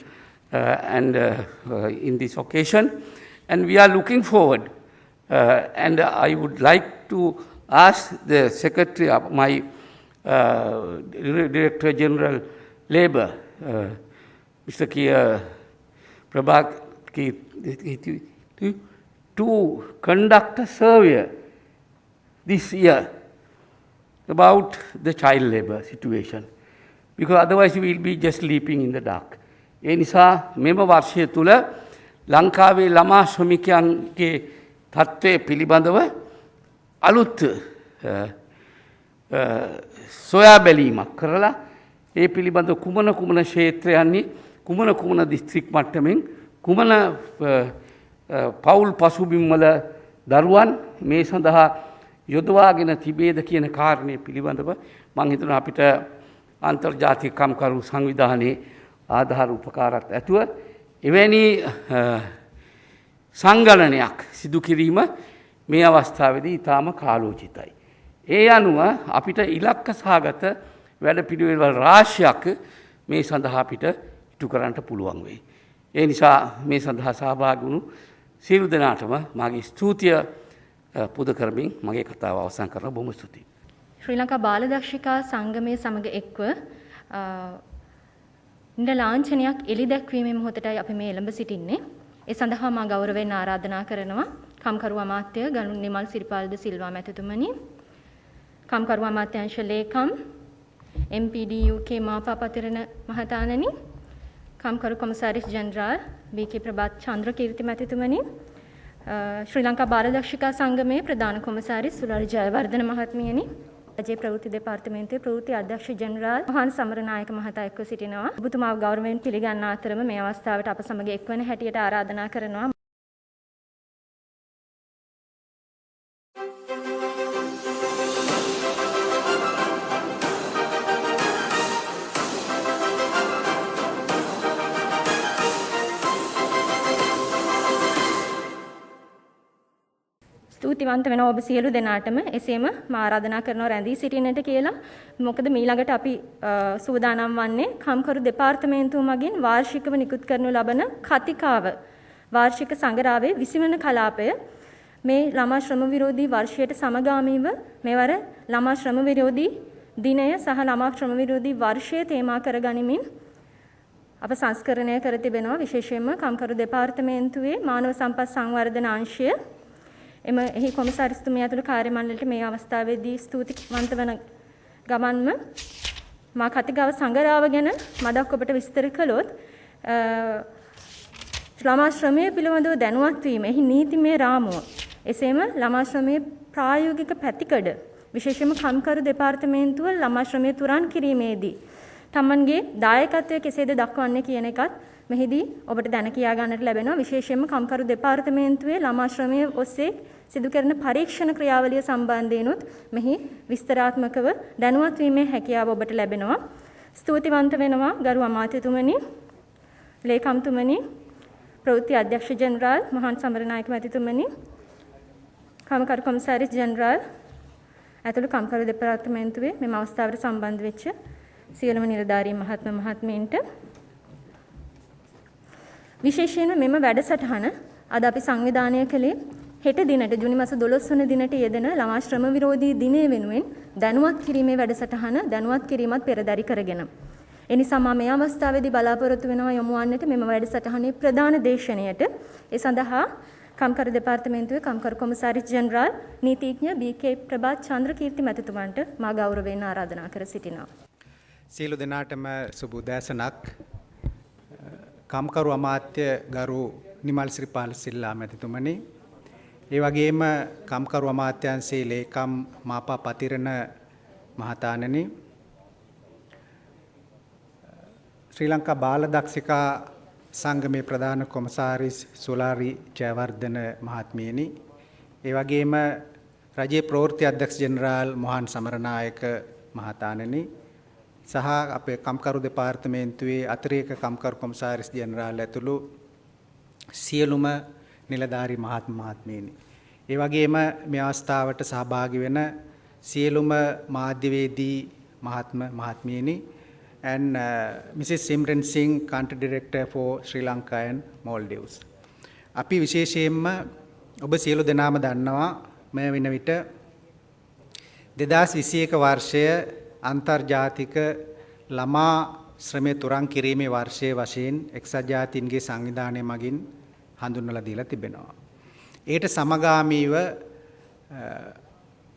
and in this occasion. And we are looking forward. And I would like to ask the Secretary of my Director General Labour, Mr. Kia Prabhat, to conduct a survey this year about the child labour situation. Because otherwise we will be just leaping in the dark. ඒ නිසා මෙම වර්ෂය තුළ ලංකාවේ ළමා ශ්‍රමිකයන්ගේ තත්ත්වය පිළිබඳව අලුත් සොයා බැලීමක් කරලා ඒ පිළිබඳ කුමන ක්ෂේත්‍රයන්හි කුමන දිස්ත්‍රික් මට්ටමින් කුමන පවුල් පසුබිම්වල දරුවන් මේ සඳහා යොදවාගෙන තිබේද කියන කාරණය පිළිබඳව මම හිතනවා අපිට අන්තර්ජාතික කම්කරු සංවිධානයේ ආධාර උපකාරත් ඇතුව එවැනි සංගණනයක් සිදු කිරීම මේ අවස්ථාවේදී ඉතාම කාලෝචිතයි. ඒ අනුව අපිට ඉලක්ක සහගත වැඩපිළිවෙළවල් රාශියක් මේ සඳහා අපිට ඉටු කරන්නට පුළුවන් වෙයි. ඒ නිසා මේ සඳහා සහභාගී වුණු සියලු දෙනාටම මගේ ස්තුතිය පුද කරමින් මගේ කතාව අවසන් කරනවා. බොහොම ස්තුතියි. ශ්‍රී ලංකා බාලදක්ෂිකා සංගමයේ සමග එක්ව ඉන්ද ලාංඡනයක් එලි දැක්වීමේ මොහොතටයි අපි මේ එළඹ සිටින්නේ. ඒ සඳහා මා ගෞරවයෙන් ආරාධනා කරනවා කම්කරු අමාත්‍ය ගරු නිමල් සිරිපාල්ද සිල්වා මැතිතුමනි, කම්කරු අමාත්‍යාංශ ලේකම් MPD UK මාපා පතිරණ මහතාණනි, කම්කරු කොමසාරිස් ජෙනරාල් BK ප්‍රභාත් චන්ද්‍රකීර්ති මැතිතුමනි, ශ්‍රී ලංකා බාලදක්ෂිකා සංගමයේ ප්‍රධාන කොමසාරිස් සුරාරි ජයවර්ධන මහත්මියනි, රජයේ ප්‍රවෘත්ති දෙපාර්තමේන්තුවේ ප්‍රවෘත්ති අධ්‍යක්ෂ ජෙනරාල් මොහන් සමරනායක මහතා එක්ව සිටිනවා. ඔබතුමාව ගෞරවයෙන් පිළිගන්නා අතරම මේ අවස්ථාවට අප සමග එක්වන හැටියට ආරාධනා කරනවා. ස්තුතිවන්ත වෙනවා ඔබ සියලු දෙනාටම. එසේම මා ආරාධනා කරනවා රැඳී සිටින්නට කියලා. මොකද මීළඟට අපි සූදානම් වන්නේ කම්කරු දෙපාර්තමේන්තුව මගින් වාර්ෂිකව නිකුත් කරනු ලබන කතිකාව වාර්ෂික සංගරාවේ 20 වන කලාපය මේ ළමා ශ්‍රම විරෝධී වර්ෂයට සමගාමීව මෙවර ළමා ශ්‍රම විරෝධී දිනය සහ ළමා ශ්‍රම විරෝධී වර්ෂය තේමා කර ගනිමින් අප සංස්කරණය කර තිබෙනවා. විශේෂයෙන්ම කම්කරු දෙපාර්තමේන්තුවේ මානව සම්පත් සංවර්ධන අංශය එහි කොමසාරිස්තුමිය ඇතුළු කාර්ය මණ්ඩලයට මේ අවස්ථාවේදී ස්තුතිවන්ත වන ගමන්ම මා කතිකාව සංගරාව ගැන මදක් ඔබට විස්තර කළොත් ළමා ශ්‍රමය පිළිබඳව දැනුවත් වීම, එහි නීතිමය රාමුව, එසේම ළමා ශ්‍රමයේ ප්‍රායෝගික පැතිකඩ විශේෂයෙන්ම කම්කරු දෙපාර්තමේන්තුව ළමා ශ්‍රමය තුරන් කිරීමේදී තමන්ගේ දායකත්වය කෙසේද දක්වන්නේ කියන එකත් මෙහිදී ඔබට දැන කියා ගන්නට ලැබෙනවා. විශේෂයෙන්ම කම්කරු දෙපාර්තමේන්තුවේ ළමා ශ්‍රමය ඔස්සේ සිදු කරන පරීක්ෂණ ක්‍රියාවලිය සම්බන්ධයෙන්ුත් මෙහි විස්තරාත්මකව දැනුවත් වීමේ හැකියාව ඔබට ලැබෙනවා. ස්තුතිවන්ත වෙනවා ගරු අමාත්‍යතුමනි, ලේකම්තුමනි, ප්‍රවෘත්ති අධ්‍යක්ෂ ජෙනරාල් මොහන් සමරනායක මැතිතුමනි, කම්කරු කොමසාරිස් ජෙනරාල් ඇතුළු කම්කරු දෙපාර්තමේන්තුවේ මෙම අවස්ථාවට සම්බන්ධ වෙච්ච සියලුම නිලධාරීන් මහත්මීන්ට විශේෂයෙන්ම මෙම වැඩසටහන අද අපි සංවිධානය කළේ හෙට දිනට ජුනි මාස 12 වන දිනට යෙදෙන ළමා ශ්‍රම විරෝධී දිනය වෙනුවෙන් දැනුවත් කිරීමේ වැඩසටහන දැනුවත් කිරීමත් පෙරදරි කරගෙන. ඒ නිසා මම මේ අවස්ථාවේදී බලාපොරොත්තු වෙනවා යොමු වන්නට මෙම වැඩසටහනේ ප්‍රධාන දේශනයට. ඒ සඳහා කම්කරු දෙපාර්තමේන්තුවේ කම්කරු කොමසාරිස් ජෙනරාල් නීතිඥ BK ප්‍රභාත් චන්ද්‍රකීර්ති මැතිතුමන්ට මා ගෞරවයෙන් ආරාධනා කර සිටිනවා. සියලු දෙනාටම සුබ උදෑසනක්. කම්කරු අමාත්‍ය ගරු නිමල් සිරිපාල සිල්වා මැතිතුමනි, ඒ වගේම කම්කරු අමාත්‍යාංශයේ ලේකම් මාපා පතිරණ මහතාණනි, ශ්‍රී ලංකා බාලදක්ෂිකා සංගමේ ප්‍රධාන කොමසාරිස් සුලාරි ජයවර්ධන මහත්මියනි, ඒ වගේම රජයේ ප්‍රවෘත්ති අධ්‍යක්ෂ ජෙනරාල් මොහන් සමරනායක මහතාණනි සහ අපේ කම්කරු දෙපාර්තමේන්තුවේ අතිරේක කම්කරු කොමසාරිස් ජෙනරාල් ඇතුළු සියලුම නිලධාරී මහත්මීනි, ඒ වගේම මේ අවස්ථාවට සහභාගී වෙන සියලුම මාධ්‍යවේදී මහත්මියනි and Mrs. Simran Singh, Country Director for Sri Lanka and Maldives. අපි විශේෂයෙන්ම ඔබ සියලු දෙනාම දන්නවා මේ වෙන විට 2021 වර්ෂය අන්තර්ජාතික ළමා ශ්‍රමය තුරන් කිරීමේ වර්ෂයේ වශයෙන් එක්සත් ජාතීන්ගේ සංවිධානය මගින් හඳුන්වලා දීලා තිබෙනවා. ඒට සමගාමීව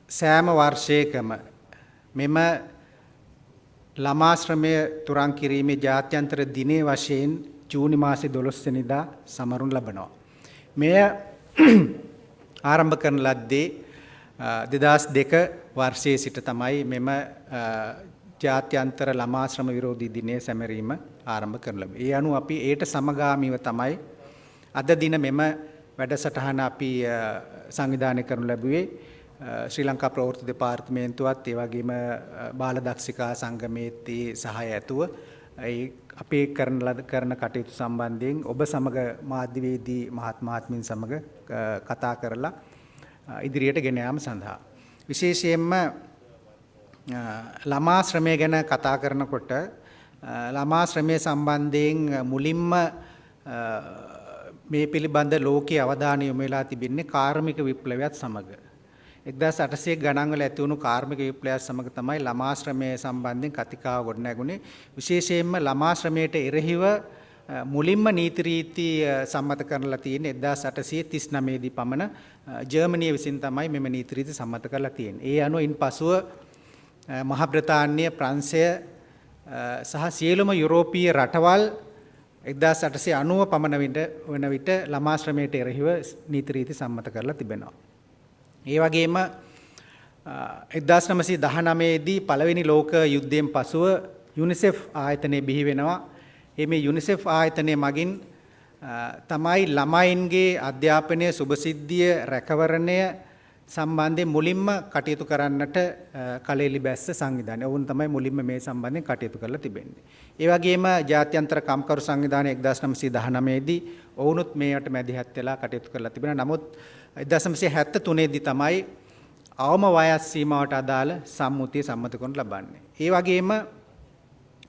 සෑම වර්ෂයකම මෙම ළමා ශ්‍රමය තුරන් කිරීමේ ජාත්‍යන්තර දිනය වශයෙන් ජූනි මාසේ 12 වෙනිදා සමරුන් ලබනවා. මෙය ආරම්භ කරන ලද්දේ 2002 වර්ෂයේ සිට තමයි මෙම ජාත්‍යන්තර ළමා ශ්‍රම විරෝධී දිනය සැමරීම ආරම්භ කරන ලබන්නේ. ඒ අනුව අපි ඒට සමගාමීව තමයි අද දින මෙම වැඩසටහන අපි සංවිධානය කරනු ලැබුවේ. ශ්‍රී ලංකා ප්‍රවෘත්ති දෙපාර්තමේන්තුවත් ඒ වගේම බාල දක්ෂිකා සංගමයේත් සහාය ඇතුව අපේ කරන කටයුතු සම්බන්ධයෙන් ඔබ සමග මාධ්‍යවේදී මහත්මීන් සමග කතා කරලා ඉදිරියට ගෙන යාම සඳහා විශේෂයෙන්ම ළමා ශ්‍රමය ගැන කතා කරනකොට ළමා ශ්‍රමය සම්බන්ධයෙන් මුලින්ම මේ පිළිබඳ ලෝකයේ අවධානය යොමු වෙලා තිබෙන්නේ කාර්මික විප්ලවයත් සමග 1800 ගණන්වල ඇති වුණු කාර්මික විප්ලවයත් සමග තමයි ළමා ශ්‍රමය සම්බන්ධයෙන් කතිකාව ගොඩනැගුණේ. විශේෂයෙන්ම ළමා ශ්‍රමයට එරෙහිව මුලින්ම නීති රීති සම්මත කරලා තියෙන්නේ 1839 දී පමණ ජර්මනිය විසින් තමයි මෙම නීති රීති සම්මත කරලා තියෙන්නේ. ඒ අනුව ඉන්පසුව මහ බ්‍රිතාන්‍ය, ප්‍රංශය සහ සියලුම යුරෝපීය රටවල් 1890 පමණ වන විට ළමා ශ්‍රමයට එරෙහිව නීති රීති සම්මත කරලා තිබෙනවා. ඒ වගේම 1919 දී පළවෙනි ලෝක යුද්ධයෙන් පසුව යුනිසෙෆ් ආයතනය බිහි වෙනවා. මේ යුනිසෙෆ් ආයතනය මගින් තමයි ළමයින්ගේ අධ්‍යාපනය, සුභසිද්ධිය, රැකවරණය සම්බන්ධයෙන් මුලින්ම කටයුතු කරන්නට කලෙලි බැස්ස සංවිධානය. ඔවුන් තමයි මුලින්ම මේ සම්බන්ධයෙන් කටයුතු කරලා තිබෙන්නේ. ඒ වගේම ජාත්‍යන්තර කම්කරු සංවිධානය 1919 දී ඔවුනුත් මේකට මැදිහත් වෙලා කටයුතු කරලා තිබෙනවා. නමුත් 1973 දී තමයි අවම වයස් සීමාවට අදාළ සම්මුතිය සම්මත කරනු ලබන්නේ. ඒ වගේම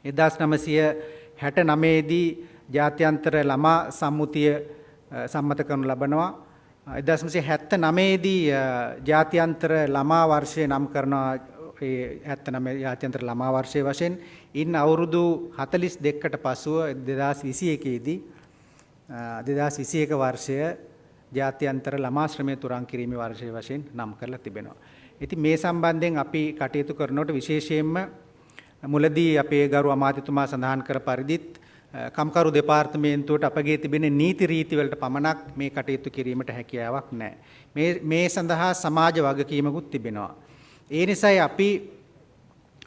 1969 දී ජාත්‍යන්තර ළමා සම්මුතිය සම්මත කරනු ලබනවා. 1979 දී ජාත්‍යන්තර ළමා වර්ෂය නම් කරනවා. ඒ 79 ජාත්‍යන්තර ළමා වර්ෂයේ වශයෙන් ඉන් අවුරුදු 42කට පසුව 2021 දී 2021 වර්ෂය ජාත්‍යන්තර ළමා ශ්‍රමය තුරන් කිරීමේ වර්ෂය වශයෙන් නම් කරලා තිබෙනවා. ඉතින් මේ සම්බන්ධයෙන් අපි කටයුතු කරනකොට විශේෂයෙන්ම මුලදී අපේ ගරු අමාත්‍යතුමා සඳහන් කර පරිදිත් කම්කරු දෙපාර්තමේන්තුවට අපගේ තිබෙන නීති රීති වලට පමණක් මේ කටයුතු කිරීමට හැකියාවක් නැහැ. මේ සඳහා සමාජ වගකීමකුත් තිබෙනවා. ඒ නිසායි අපි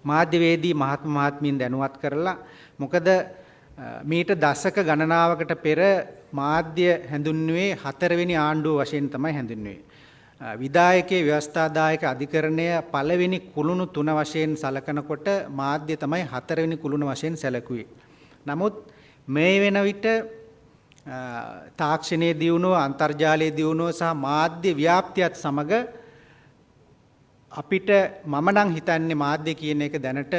මාධ්‍යවේදී මහත්මීන් දැනුවත් කරලා මොකද මීට දශක ගණනාවකට පෙර මාධ්‍ය හැඳුන්වුවේ 4 වෙනි ආණ්ඩුව වශයෙන් තමයි හැඳුන්වුවේ. විධායකයේ ව්‍යවස්ථාදායක අධිකරණය පළවෙනි කුළුණු 3 වශයෙන් සලකනකොට මාධ්‍ය තමයි 4 වෙනි කුළුණ වශයෙන් සැලකුවේ. නමුත් මේ වෙන විට තාක්ෂණයේ දියුණුව, අන්තර්ජාලයේ දියුණුව සහ මාධ්‍ය ව්‍යාප්තියත් සමග අපිට මම නම් හිතන්නේ මාධ්‍ය කියන එක දැනට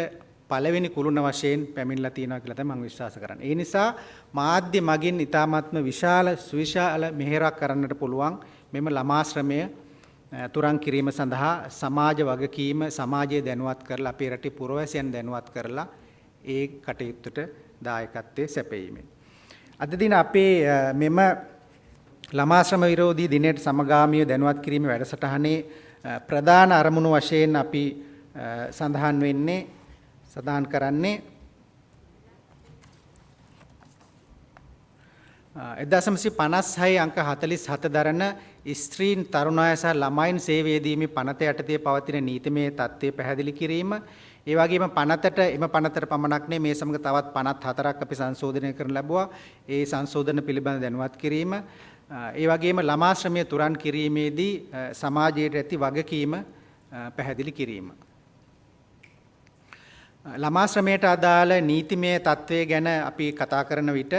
පළවෙනි කුළුණ වශයෙන් පැමිණලා තියෙනවා කියලා තමයි මම විශ්වාස කරන්නේ. ඒ නිසා මාධ්‍ය මගින් ඊ타ත්ම විශාල සුවිශාල මෙහෙරක් කරන්නට පුළුවන් මෙම ළමා ශ්‍රමය තුරන් කිරීම සඳහා සමාජ වගකීම, සමාජයේ දැනුවත් කරලා අපේ රටේ පුරවැසියන් දැනුවත් කරලා ඒ කටයුත්තට දායකත්වයේ සැපයීමෙන්. අද දින අපේ මෙම ළමා ශ්‍රම විරෝධී දිනයට සමගාමීව දැනුවත් කිරීමේ වැඩසටහනේ ප්‍රධාන අරමුණු වශයෙන් අපි සඳහන් කරන්නේ 1956 අංක 47 දරන ස්ත්‍රීන්, තරුණ අය සහ ළමයින් සේවය දීමේ පනත යටතේ පවතින නීතිමය තත්ත්වය පැහැදිලි කිරීම. ඒ වගේම එම පනතට පමණක් නෙමෙයි මේ සමග තවත් පනත් 4ක් අපි සංශෝධනය කරන ලැබුවා. ඒ සංශෝධන පිළිබඳ දැනුවත් කිරීම. ඒ වගේම ළමා ශ්‍රමය තුරන් කිරීමේදී සමාජයට ඇති වගකීම පැහැදිලි කිරීම. ළමා ශ්‍රමයට අදාළ නීතිමය තත්ත්වය ගැන අපි කතා කරන විට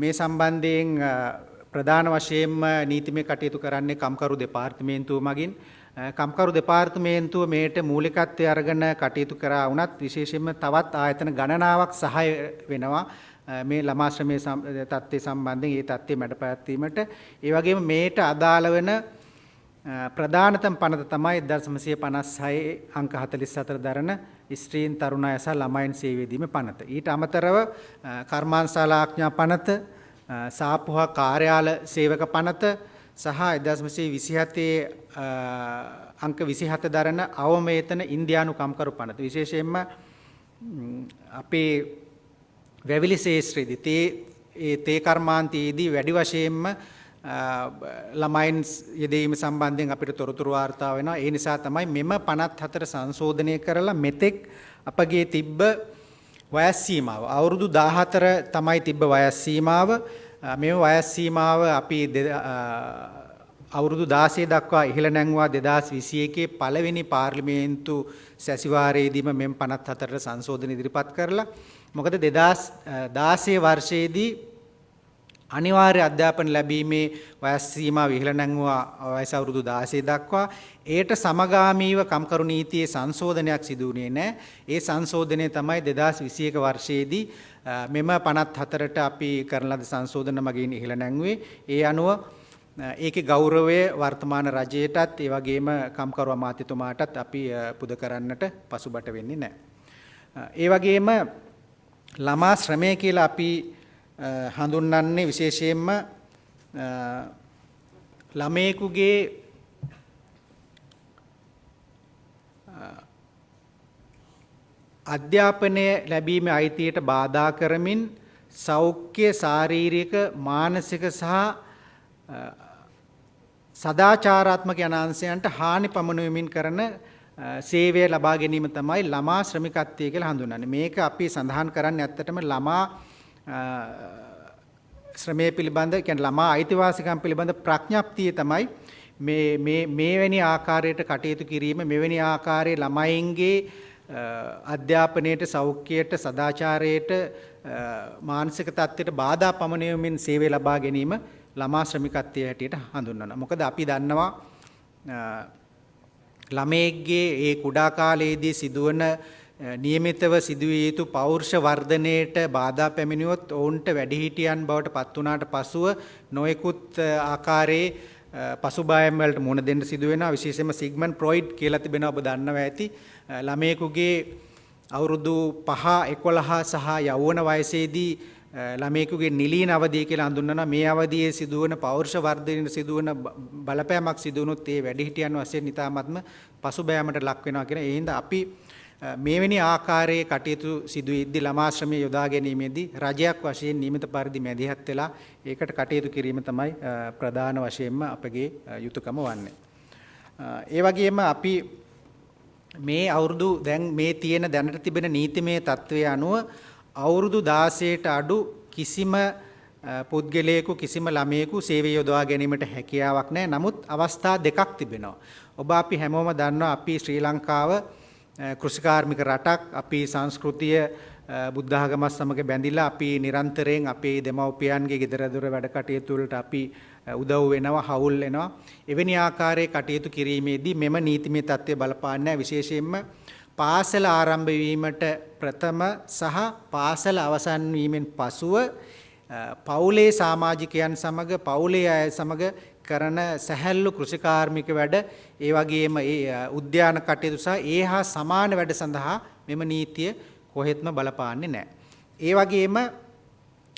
මේ සම්බන්ධයෙන් ප්‍රධාන වශයෙන්ම නීතිමය කටයුතු කරන්නේ කම්කරු දෙපාර්තමේන්තුව මගින්. කම්කරු දෙපාර්තමේන්තුව මේට මූලිකත්වය අරගෙන කටයුතු කරා වුණත් විශේෂයෙන්ම තවත් ආයතන ගණනාවක් සහාය වෙනවා මේ ළමා ශ්‍රමයේ තත්ත්වය සම්බන්ධයෙන් ඒ තත්ත්වය මැඩපැවැත්වීමට. ඒ වගේම මේට අදාළ වෙන ප්‍රධානතම පනත තමයි 1956 අංක 44 දරන ස්ත්‍රීන් තරුණ අය සහ ළමයින් සේවය දීමේ පනත. ඊට අමතරව කර්මාන්තශාලා ආඥා පනත, සාප්පුහා කාර්යාල සේවක පනත සහ 1927 අංක 27 දරන අවම වේතන ඉන්දියානු කම්කරු පනත. විශේෂයෙන්ම අපේ වැවිලි ශේෂ්ත්‍රයේදී තේ කර්මාන්තයේදී වැඩි වශයෙන්ම ළමයින් යෙදීම සම්බන්ධයෙන් අපිට තොරතුරු වාර්තා වෙනවා. ඒ නිසා තමයි මෙම 54 සංශෝධනය කරලා මෙතෙක් අපගේ තිබ්බ වයස් සීමාව අවුරුදු 14 තමයි තිබ්බ වයස් සීමාව. මේ වයස් සීමාව අපි අවුරුදු 16 දක්වා ඉහළ නැංවා 2021 පළවෙනි පාර්ලිමේන්තු සැසිවාරයේදීම මෙම් 54ට සංශෝධන ඉදිරිපත් කරලා මොකද 2016 වර්ෂයේදී අනිවාර්ය අධ්‍යාපන ලැබීමේ වයස් සීමාව ඉහළ නැංවා වයස අවුරුදු 16 දක්වා ඒට සමගාමීව කම්කරු නීතියේ සංශෝධනයක් සිදු වුණේ නැහැ. ඒ සංශෝධනය තමයි 2021 වර්ෂයේදී මෙම 54ට අපි කරන ලද සංශෝධන මගින් ඉහළ නැංවුවේ. ඒ අනුව ඒකේ ගෞරවය වර්තමාන රජයටත් ඒ වගේම කම්කරු අමාත්‍යතුමාටත් අපි පුද කරන්නට පසුබට වෙන්නේ නැහැ. ඒ වගේම ළමා ශ්‍රමය කියලා අපි හඳුන්වන්නේ විශේෂයෙන්ම ළමයෙකුගේ අධ්‍යාපනය ලැබීමේ අයිතියට බාධා කරමින් සෞඛ්‍ය ශාරීරික මානසික සහ සදාචාරාත්මක යන අංශයන්ට හානි පමුණුවමින් කරන සේවය ලබා ගැනීම තමයි ළමා ශ්‍රමිකත්වය කියලා හඳුන්වන්නේ. මේක අපි සඳහන් කරන්නේ ඇත්තටම ළමා ශ්‍රමය පිළිබඳ කියන්නේ ළමා අයිතිවාසිකම් පිළිබඳ ප්‍රඥප්තිය තමයි මේවැනි ආකාරයට කටයුතු කිරීම මෙවැනි ආකාරයේ ළමයින්ගේ අධ්‍යාපනයට සෞඛ්‍යයට සදාචාරයට මානසික තත්ත්වයට බාධා පමුණුවමින් සේවය ලබා ගැනීම ළමා ශ්‍රමිකත්වයේ හැටියට හඳුන්වනවා. මොකද අපි දන්නවා ළමයෙක්ගේ ඒ කුඩා කාලයේදී සිදුවන නියමිතව සිදුවිය යුතු පෞරුෂ වර්ධනයට බාධා පැමිණියොත් ඔවුන්ට වැඩිහිටියන් බවට පත් වුණාට පසුව නොයෙකුත් ආකාරයේ පසුබායම් වලට මුහුණ දෙන්න සිදු වෙනවා. විශේෂයෙන්ම සිග්මන්ඩ් ෆ්‍රොයිඩ් කියලා තිබෙනවා, ඔබ දන්නවා ඇති. ළමයෙකුගේ අවුරුදු 5, 11 සහ යෞවන වයසේදී ළමයෙකුගේ නිලීන අවධිය කියලා හඳුන්වනවා. මේ අවධියේ සිදුවන පෞරුෂ වර්ධනයට සිදුවන බලපෑමක් සිදු වුණොත් ඒ වැඩිහිටියන් වශයෙන් ඉතාමත්ම පසුබෑමට ලක් වෙනවා කියන. ඒ හින්දා අපි මේවැනි ආකාරයේ කටයුතු සිදුවෙද්දී ළමා ශ්‍රමය යොදා ගැනීමේදී රජයක් වශයෙන් නියමිත පරිදි මැදිහත් වෙලා ඒකට කටයුතු කිරීම තමයි ප්‍රධාන වශයෙන්ම අපගේ යුතුයකම වන්නේ. ඒ වගේම අපි මේ අවුරුදු දැන් මේ තියෙන දැනට තිබෙන නීතිමය තත්ත්වයේ අනුව අවුරුදු 16ට අඩු කිසිම පුද්ගලයෙකු කිසිම ළමයෙකු සේවය යොදවා ගැනීමට හැකියාවක් නැහැ. නමුත් අවස්ථා දෙකක් තිබෙනවා. ඔබ අපි හැමෝම දන්නවා අපි ශ්‍රී ලංකාව කෘෂිකාර්මික රටක්. අපි සංස්කෘතිය බුද්ධ ආගමත් සමග බැඳිලා අපි නිරන්තරයෙන් අපේ දෙමව්පියන්ගේ ගෙදර දොර වැඩ කටයුතු වලට අපි උදව් වෙනවා, හවුල් වෙනවා. එවැනි ආකාරයේ කටයුතු කිරීමේදී මෙම නීතිමය තත්ත්වය බලපාන්නේ විශේෂයෙන්ම පාසල ආරම්භ වීමට ප්‍රථම සහ පාසල අවසන් වීමෙන් පසුව පවුලේ සමාජිකයන් සමග පවුලේ අය සමග කරන සැහැල්ලු කෘෂිකාර්මික වැඩ ඒ වගේම ඒ උද්‍යාන කටයුතු සහ ඒ හා සමාන වැඩ සඳහා මෙම නීතිය කොහෙත්ම බලපාන්නේ නැහැ. ඒ වගේම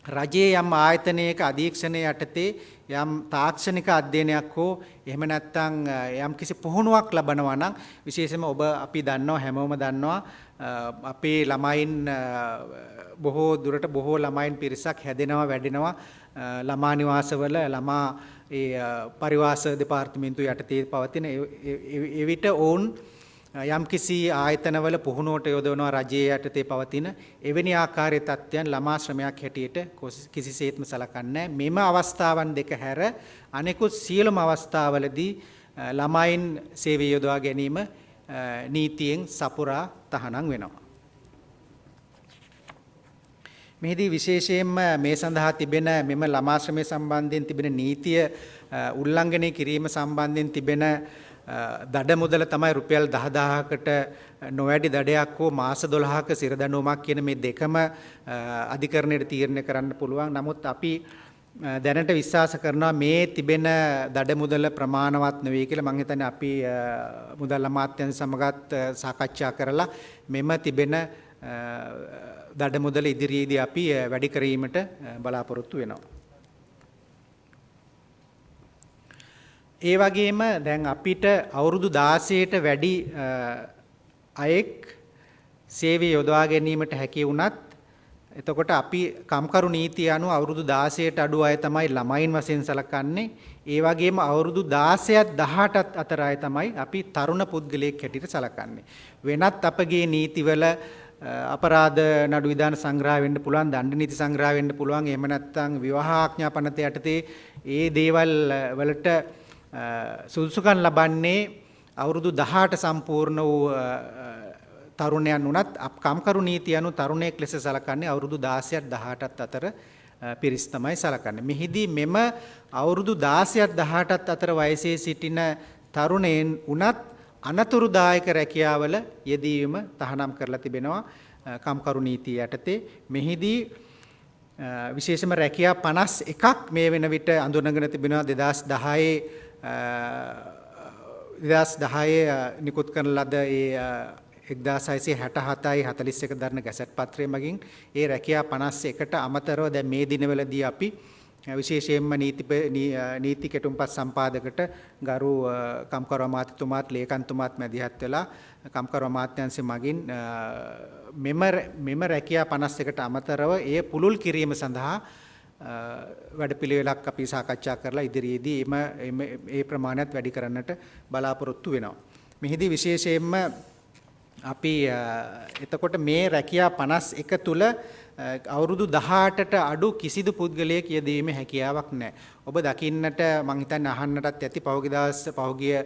රජයේ යම් ආයතනයක අධීක්ෂණය යටතේ යම් තාක්ෂණික අධ්‍යයනයක් හෝ එහෙම නැත්නම් යම් කිසි පුහුණුවක් ලබනවා නම් විශේෂයෙන්ම ඔබ අපි දන්නවා හැමෝම දන්නවා අපේ ළමයින් බොහෝ දුරට බොහෝ ළමයින් පිරිසක් හැදෙනවා වැඩෙනවා ළමා නිවාසවල ළමා ඒ පරිවාස දෙපාර්තමේන්තුව යටතේ පවතින එවිට ඔවුන් යම්කිසි ආයතනවල පුහුණුවට යොදවනවා රජයේ යටතේ පවතින එවැනි ආකාරයේ තත්ත්වයන් ළමා ශ්‍රමයක් හැටියට කිසිසේත්ම සලකන්නේ නැහැ. මෙම අවස්ථාවන් දෙක හැර අනෙකුත් සියලුම අවස්ථාවලදී ළමයින් සේවය යොදවා ගැනීම නීතියෙන් සපුරා තහනම් වෙනවා. මෙහිදී විශේෂයෙන්ම මේ සඳහා තිබෙන මෙම ළමාශ්‍රමය සම්බන්ධයෙන් තිබෙන නීතිය උල්ලංඝනය කිරීම සම්බන්ධයෙන් තිබෙන දඩ මුදල තමයි රුපියල් 10000කට නොවැඩි දඩයක් හෝ මාස 12ක සිරදඬුවමක් කියන මේ දෙකම අධිකරණයට තීරණය කරන්න පුළුවන්. නමුත් අපි දැනට විශ්වාස කරනවා මේ තිබෙන දඩ මුදල ප්‍රමාණවත් නෙවෙයි කියලා. මම හිතන්නේ අපි මුදල් අමාත්‍යාංශ සමගත් සාකච්ඡා කරලා මෙම තිබෙන දඩ මුදල ඉදිරියේදී අපි වැඩි කිරීමට බලාපොරොත්තු වෙනවා. ඒ වගේම දැන් අපිට අවුරුදු 16ට වැඩි අයෙක් සේවය යොදවා ගැනීමට හැකි වුණත් එතකොට අපි කම්කරු නීතිය අනුව අවුරුදු 16ට අඩු අය තමයි ළමයින් වශයෙන් සලකන්නේ. ඒ වගේම අවුරුදු 16ත් 18ත් අතර අය තමයි අපි තරුණ පුද්ගලයෙක් හැටියට සලකන්නේ. වෙනත් අපගේ නීතිවල අපරාධ නඩු විධාන සංග්‍රහ වෙන්න පුළුවන්, දණ්ඩ නීති සංග්‍රහ වෙන්න පුළුවන්. එහෙම නැත්නම් විවාහ ආඥා පනත යටතේ ඒ දේවල් වලට සුදුසුකම් ලබන්නේ අවුරුදු 18 සම්පූර්ණ වූ තරුණයන් වුණත් කම්කරු නීතිය අනුව තරුණයෙක් ලෙස සලකන්නේ අවුරුදු 16ත් 18ත් අතර පිරිස් තමයි සලකන්නේ. මෙහිදී මෙම අවුරුදු 16ත් 18ත් අතර වයසේ සිටින තරුණයන් වුණත් අනතුරුදායක රැකියාවල යෙදීම තහනම් කරලා තිබෙනවා කම්කරු නීතිය යටතේ. මෙහිදී විශේෂම රැකියා 51ක් මේ වෙන විට අඳුනගෙන තිබෙනවා 2010 නිකුත් කරන ලද ඒ 1667යි 41 දරන ගැසට් පත්‍රය මගින් ඒ රැකියා 51ට අමතරව දැන් මේ දිනවලදී අපි විශේෂයෙන්ම නීති කෙටුම්පත් සම්පාදකට ගරු කම්කරු අමාත්‍යතුමාත් ලේකම්තුමාත් මැදිහත් වෙලා කම්කරු අමාත්‍යාංශය මගින් මෙම රැකියා 51ට අමතරව එය පුළුල් කිරීම සඳහා වැඩපිළිවෙලක් අපි සාකච්ඡා කරලා ඉදිරියේදී ඒ ප්‍රමාණයත් වැඩි කරන්නට බලාපොරොත්තු වෙනවා. මෙහිදී විශේෂයෙන්ම අපි එතකොට මේ රැකියා 51 තුල අවුරුදු 18ට අඩු කිසිදු පුද්ගලයෙක් යෙදීමේ හැකියාවක් නැහැ. ඔබ දකින්නට මම හිතන්නේ අහන්නටත් ඇති පහුගිය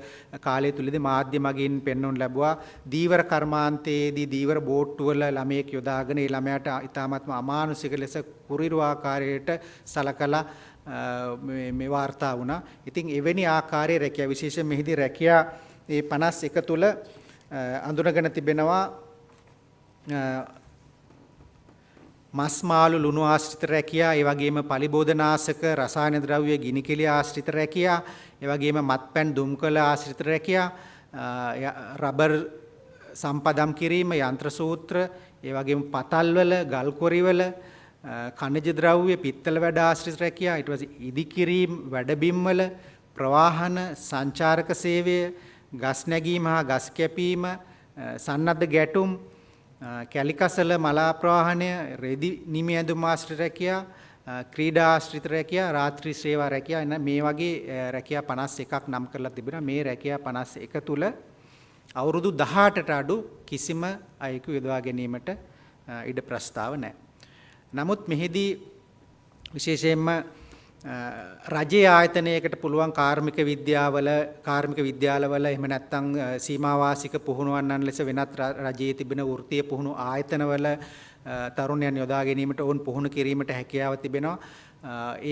කාලය තුලදී මාධ්‍ය මගින් පෙන්වනු ලැබුවා දීවර කර්මාන්තයේදී දීවර බෝට්ටුවල ළමයෙක් යොදාගෙන ඒ ළමයාට ඉතාමත්ම අමානුෂික ලෙස කුරිරු ආකාරයට සලකලා මේ වාර්තා වුණා. ඉතින් එවැනි ආකාරයේ රැකියා විශේෂයෙන් මෙහිදී රැකියා මේ 51 තුල අඳුනගෙන තිබෙනවා මස් මාළු ලුණු ආශ්‍රිත රැකියා, ඒ වගේම පලිබෝධනාශක රසායන ද්‍රව්‍ය ගිනිකෙලි ආශ්‍රිත රැකියා, ඒ වගේම මත්පැන් දුම්කල ආශ්‍රිත රැකියා, රබර් සම්පදම් කිරීම, යන්ත්‍ර සූත්‍ර, ඒ වගේම පතල්වල, ගල්කොරිවල, ඛනිජ ද්‍රව්‍ය, පිත්තල වැඩ ආශ්‍රිත රැකියා, ඊට පස්සේ ඉදිකිරීම, වැඩබිම්වල, ප්‍රවාහන, සංචාරක සේවය, ගස් නැගීම හා ගස් කැපීම, සන්නද්ධ ගැටුම්, කැලිකසල මලා ප්‍රවාහනය, රෙදි නිමි ඇඳුම් ආශ්‍රිත රැකියා, ක්‍රීඩා ආශ්‍රිත රැකියා, රාත්‍රී සේවා රැකියා එන මේ වගේ රැකියා 51ක් නම් කරලා තිබෙනවා. මේ රැකියා 51 තුල අවුරුදු 18ට අඩු කිසිම අයෙකු යොදවා ගැනීමට ඉඩ ප්‍රස්තාව නැහැ. නමුත් මෙහිදී විශේෂයෙන්ම රජයේ ආයතනයකට පුළුවන් කාර්මික විද්‍යාලවල එහෙම නැත්නම් සීමාවාසික පුහුණුවන්නන් ලෙස වෙනත් රජයේ තිබෙන වෘත්තීය පුහුණු ආයතනවල තරුණයන් යොදා ගැනීමට ඕන් පුහුණු කිරීමට හැකියාව තිබෙනවා.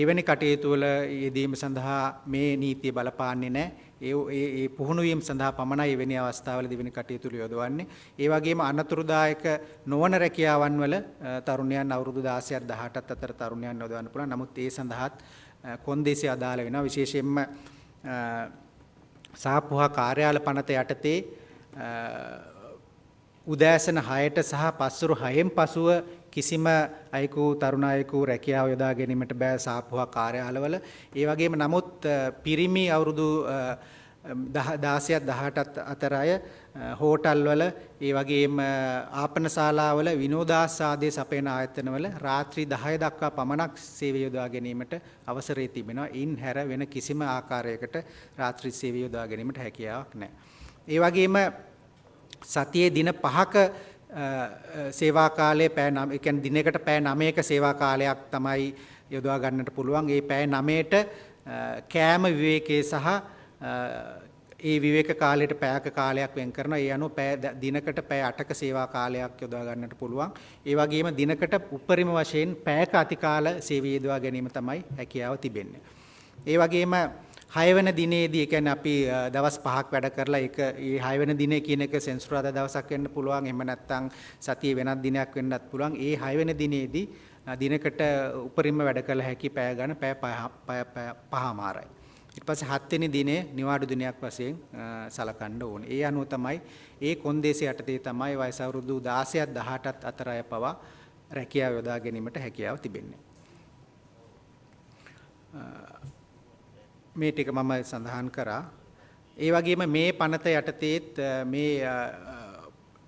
එවැනි කටයුතු වල යෙදීම සඳහා මේ නීතිය බලපාන්නේ නැහැ. ඒ පුහුණු වීම සඳහා පමණයි එවැනි අවස්ථාවලදී වෙන කටයුතු යොදවන්නේ. ඒ වගේම අනතුරුදායක නොවන රැකියාවන් වල තරුණයන් අවුරුදු 16ත් 18ත් අතර තරුණයන් යොදවන්න පුළුවන්. නමුත් ඒ සඳහාත් කොන්දේසි අදාළ වෙනවා. විශේෂයෙන්ම සාප්පුහා කාර්යාල පනත යටතේ උදෑසන 6ට සහ පස්වරු 6න් පසුව කිසිම අයෙකු තරුණ අයෙකු රැකියාව යොදා ගැනීමට බෑ සාප්පුහා කාර්යාලවල. ඒ වගේම නමුත් පිරිමි අවුරුදු 16ත් 18ත් අතර අය හෝටල්වල ඒ වගේම ආපන ශාලාවල විනෝදාස්වාදයේ සපයන ආයතනවල රාත්‍රී 10 දක්වා පමණක් සේවය යොදා ගැනීමට අවසරය තිබෙනවා. ඉන් හැර වෙන කිසිම ආකාරයකට රාත්‍රී සේවය යොදා ගැනීමට හැකියාවක් නැහැ. ඒ වගේම සතියේ දින 5ක සේවා කාලයේ පැය 9 ඒ කියන්නේ දිනයකට පැය 9ක සේවා කාලයක් තමයි යොදවා ගන්නට පුළුවන්. ඒ පැය 9ට කෑම විවේකයේ සහ ඒ විවේක කාලයට පැයක කාලයක් වෙන් කරනවා. ඒ අනුව දිනකට පැය 8ක සේවා කාලයක් යොදා ගන්නට පුළුවන්. ඒ වගේම දිනකට උපරිම වශයෙන් පැයක අතිකාල සේවය යොදවා ගැනීම තමයි හැකියාව තිබෙන්නේ. ඒ වගේම 6 වෙනි දිනේදී ඒ කියන්නේ අපි දවස් 5ක් වැඩ කරලා ඒක ඒ 6 වෙනි දිනේ කියන එක සෙන්සුරාදා දවසක් වෙන්න පුළුවන්. එහෙම නැත්නම් සතියේ වෙනත් දිනයක් වෙන්නත් පුළුවන්. ඒ 6 වෙනි දිනේදී දිනකට උපරිම වැඩ කළ හැකි පැය ගන්න පැය 5මාරයි. ඊට පස්සේ 7 වෙනි දිනේ නිවාඩු දිනයක් වශයෙන් සලකන්න ඕනේ. ඒ අනුව තමයි ඒ කොන්දේසි යටතේ තමයි වයස අවුරුදු 16ත් 18ත් අතර අය පවා රැකියාව යොදා ගැනීමට හැකියාව තිබෙන්නේ. මේ ටික මම සඳහන් කරා. ඒ වගේම මේ පනත යටතේත් මේ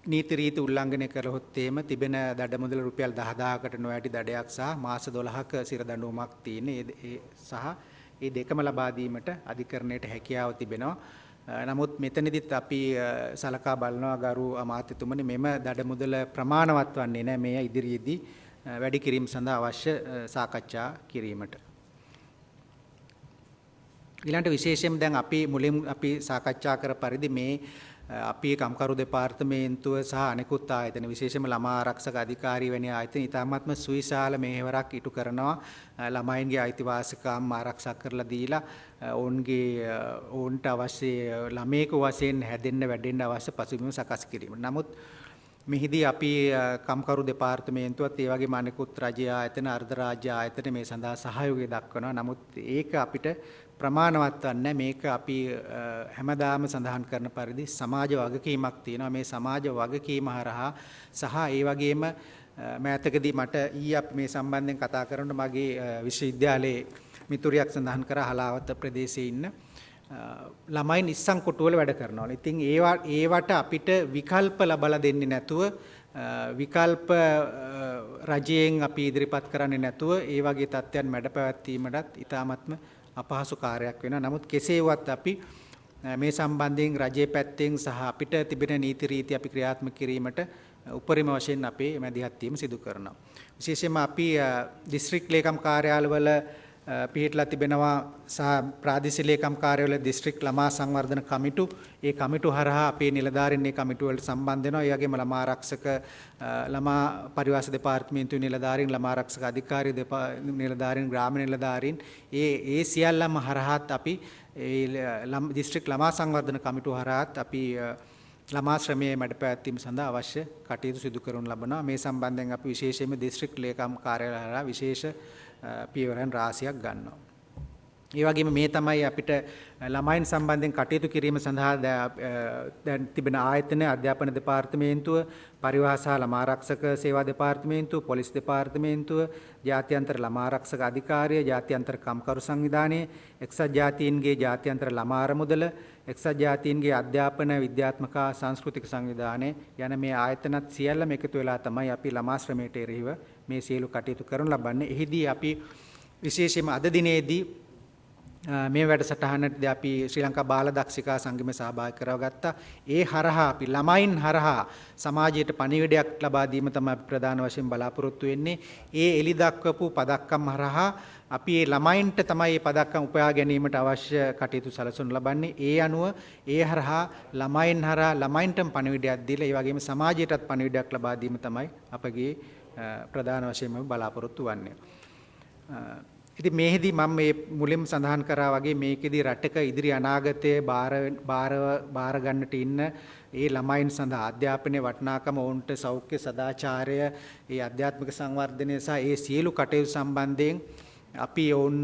නීති රීති උල්ලංඝනය කළහොත් එහෙම තිබෙන දඩමුදල රුපියල් 10000කට නොවැටි දඩයක් සහ මාස 12ක සිර දඬුවමක් තියෙන සහ ඒ දෙකම ලබා දීමට අධිකරණයට හැකියාව තිබෙනවා. නමුත් මෙතනදිත් අපි සලකා බලනවා ගරු අමාත්‍යතුමනි මෙම දඩමුදල ප්‍රමාණවත් වන්නේ නැහැ මේ ඉදිරියේදී වැඩි කිරීම සඳහා අවශ්‍ය සාකච්ඡා කිරීමට. ඊළඟට විශේෂයෙන් දැන් අපි මුලින් අපි සාකච්ඡා කර පරිදි මේ අපි කම්කරු දෙපාර්තමේන්තුව සහ අනෙකුත් ආයතන විශේෂයෙන්ම ළමා ආරක්ෂක අධිකාරී වැනි ආයතන ඉතාමත්ම සුවිශාල මෙහෙවරක් ඉටු කරනවා ළමයින්ගේ අයිතිවාසිකම් ආරක්ෂා කරලා දීලා ඔවුන්ට අවශ්‍ය ළමයෙකු වශයෙන් හැදෙන්න වැඩෙන්න අවශ්‍ය පසුබිම සකස් කිරීම. නමුත් මෙහිදී අපි කම්කරු දෙපාර්තමේන්තුවත් ඒ වගේම අනෙකුත් රජය ආයතන අර්ධ රාජ්‍ය ආයතන මේ සඳහා සහයෝගය දක්වනවා. නමුත් ඒක අපිට ප්‍රමාණවත් වන්නේ මේක අපි හැමදාම සඳහන් කරන පරිදි සමාජ වගකීමක් තියෙනවා. මේ සමාජ වගකීම හරහා සහ ඒ වගේම මෑතකදී මට අපි මේ සම්බන්ධයෙන් කතා කරනකොට මගේ විශ්වවිද්‍යාලයේ මිතුරියක් සඳහන් කරා හලාවත ප්‍රදේශයේ ඉන්න ළමයින් ඉස්සන් කොටුවල වැඩ කරනවා. ඉතින් ඒවට අපිට විකල්ප ලබා දෙන්නේ නැතුව විකල්ප රජයෙන් අපි ඉදිරිපත් කරන්නේ නැතුව ඒ වගේ තත්ත්වයන් මැඩ පැවැත්වීමටත් ඉතාමත්ම අපහසු කාර්යයක් වෙනවා. නමුත් කෙසේ වුවත් අපි මේ සම්බන්ධයෙන් රජයේ පැත්තෙන් සහ අපිට තිබෙන නීති රීති අපි ක්‍රියාත්මක කිරීමට උපරිම වශයෙන් අපේ මැදිහත් වීම සිදු කරනවා. විශේෂයෙන්ම අපි දිස්ත්‍රික් ලේකම් කාර්යාලවල පිහිටලා තිබෙනවා සහ ප්‍රාදේශීය ලේකම් කාර්යාලවල දිස්ත්‍රික් ළමා සංවර්ධන කමිටු ඒ කමිටු හරහා අපේ නිලධාරීන් මේ කමිටු වලට සම්බන්ධ වෙනවා. ඒ වගේම ළමා ආරක්ෂක ළමා පරිවාස දෙපාර්තමේන්තුවේ නිලධාරීන් ළමා ආරක්ෂක අධිකාරී නිලධාරීන් ග්‍රාම නිලධාරීන් ඒ සියල්ලම හරහාත් අපි දිස්ත්‍රික් ළමා සංවර්ධන කමිටු හරහාත් අපි ළමා ශ්‍රමයේ මැඩ පැවැත්වීම සඳහා අවශ්‍ය කටයුතු සිදු කරනු ලබනවා. මේ සම්බන්ධයෙන් අපි විශේෂයෙන්ම දිස්ත්‍රික් ලේකම් කාර්යාලය හරහා විශේෂ පියවරන් රාශියක් ගන්නවා. ඒ වගේම මේ තමයි අපිට ළමයින් සම්බන්ධයෙන් කටයුතු කිරීම සඳහා දැන් තිබෙන ආයතන අධ්‍යාපන දෙපාර්තමේන්තුව, පරිවාහන සහ ළමා ආරක්ෂක සේවා දෙපාර්තමේන්තුව, පොලිස් දෙපාර්තමේන්තුව, ජාත්‍යන්තර ළමා ආරක්ෂක අධිකාරිය, ජාත්‍යන්තර කම්කරු සංවිධානය, එක්සත් ජාතීන්ගේ ජාත්‍යන්තර ළමා අරමුදල, එක්සත් ජාතීන්ගේ අධ්‍යාපන විද්‍යාත්මක සංස්කෘතික සංවිධානය යන මේ ආයතනත් සියල්ලම එකතු වෙලා තමයි අපි ළමා ශ්‍රමයට එරෙහිව මේ සියලු කටයුතු කරනු ලබන්නේ. එහිදී අපි විශේෂයෙන්ම අද දිනේදී මේ වැඩසටහනටදී අපි ශ්‍රී ලංකා බාල දක්ෂිකා සංගමය සහභාගී කරවගත්තා. ඒ හරහා අපි ළමයින් හරහා සමාජයට පණිවිඩයක් ලබා දීම තමයි ප්‍රධාන වශයෙන් බලාපොරොත්තු වෙන්නේ. ඒ එලි දක්වපු පදක්කම් හරහා අපි මේ ළමයින්ට තමයි මේ පදක්කම් උපයා ගැනීමට අවශ්‍ය කටයුතු සලසනු ලබන්නේ. ඒ අනුව ඒ හරහා ළමයින් හරහා ළමයින්ටම පණිවිඩයක් දීලා ඒ වගේම සමාජයටත් පණිවිඩයක් ලබා දීම තමයි අපගේ ප්‍රධාන වශයෙන්ම බලාපොරොත්තු වෙන්නේ. ඉතින් මේෙහිදී මම මේ මුලින්ම සඳහන් කරා වගේ මේකෙදී රටක ඉදිරි අනාගතයේ බාර ගන්නට ඉන්න ඒ ළමයින් සඳහා අධ්‍යාපනයේ වටිනාකම ඔවුන්ට සෞඛ්‍ය සදාචාරය ඒ ආධ්‍යාත්මික සංවර්ධනය සහ ඒ සියලු කටයුතු සම්බන්ධයෙන් අපි ඔවුන්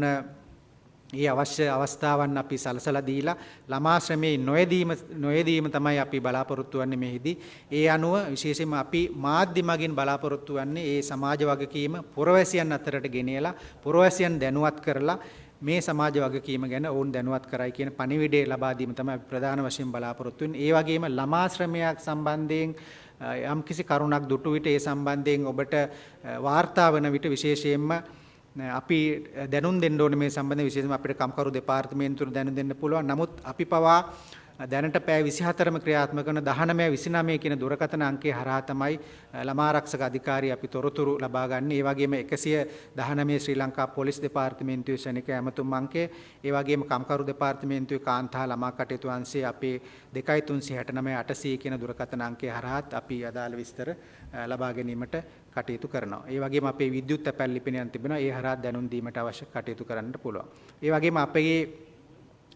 ඒ අවශ්‍ය අවස්ථාවන් අපි සලසලා දීලා ළමා ශ්‍රමයේ නොයෙදීම තමයි අපි බලාපොරොත්තු වෙන්නේ මෙහිදී. ඒ අනුව විශේෂයෙන්ම අපි මාධ්‍ය මගින් බලාපොරොත්තු වෙන්නේ ඒ සමාජ වගකීම පුරවැසියන් අතරට ගෙනියලා පුරවැසියන් දැනුවත් කරලා මේ සමාජ වගකීම ගැන ඔවුන් දැනුවත් කරයි කියන පණිවිඩය ලබා දීම තමයි අපි ප්‍රධාන වශයෙන් බලාපොරොත්තු වෙන්නේ. ඒ වගේම ළමා ශ්‍රමයක් සම්බන්ධයෙන් යම්කිසි කරුණක් දුටු විට ඒ සම්බන්ධයෙන් ඔබට වාර්තා වන විට විශේෂයෙන්ම අපි දැනුම් දෙන්න ඕනේ මේ සම්බන්ධයෙන්. විශේෂයෙන්ම අපිට කම්කරු දෙපාර්තමේන්තුවට දැනුම් දෙන්න පුළුවන්. නමුත් අපි පවා දැනට පැය 24ම ක්‍රියාත්මක කරන 1929 කියන දුරකථන අංකය හරහා තමයි ළමා ආරක්ෂක අධිකාරිය අපි තොරතුරු ලබා ගන්න. ඒ වගේම 119 ශ්‍රී ලංකා පොලිස් දෙපාර්තමේන්තුවේ ශනික ඇමතුම් අංකය, ඒ වගේම කම්කරු දෙපාර්තමේන්තුවේ කාන්තා ළමා කටයුතු අංශයේ අපේ 2369 800 කියන දුරකථන අංකය හරහාත් අපි අදාළ විස්තර ලබා ගැනීමට කටයුතු කරනවා. ඒ වගේම අපේ විද්‍යුත් තැපැල් ලිපිනයන් තිබෙනවා. ඒ හරහා දැනුම් දීමට අවශ්‍ය කටයුතු කරන්නට පුළුවන්. ඒ වගේම අපේ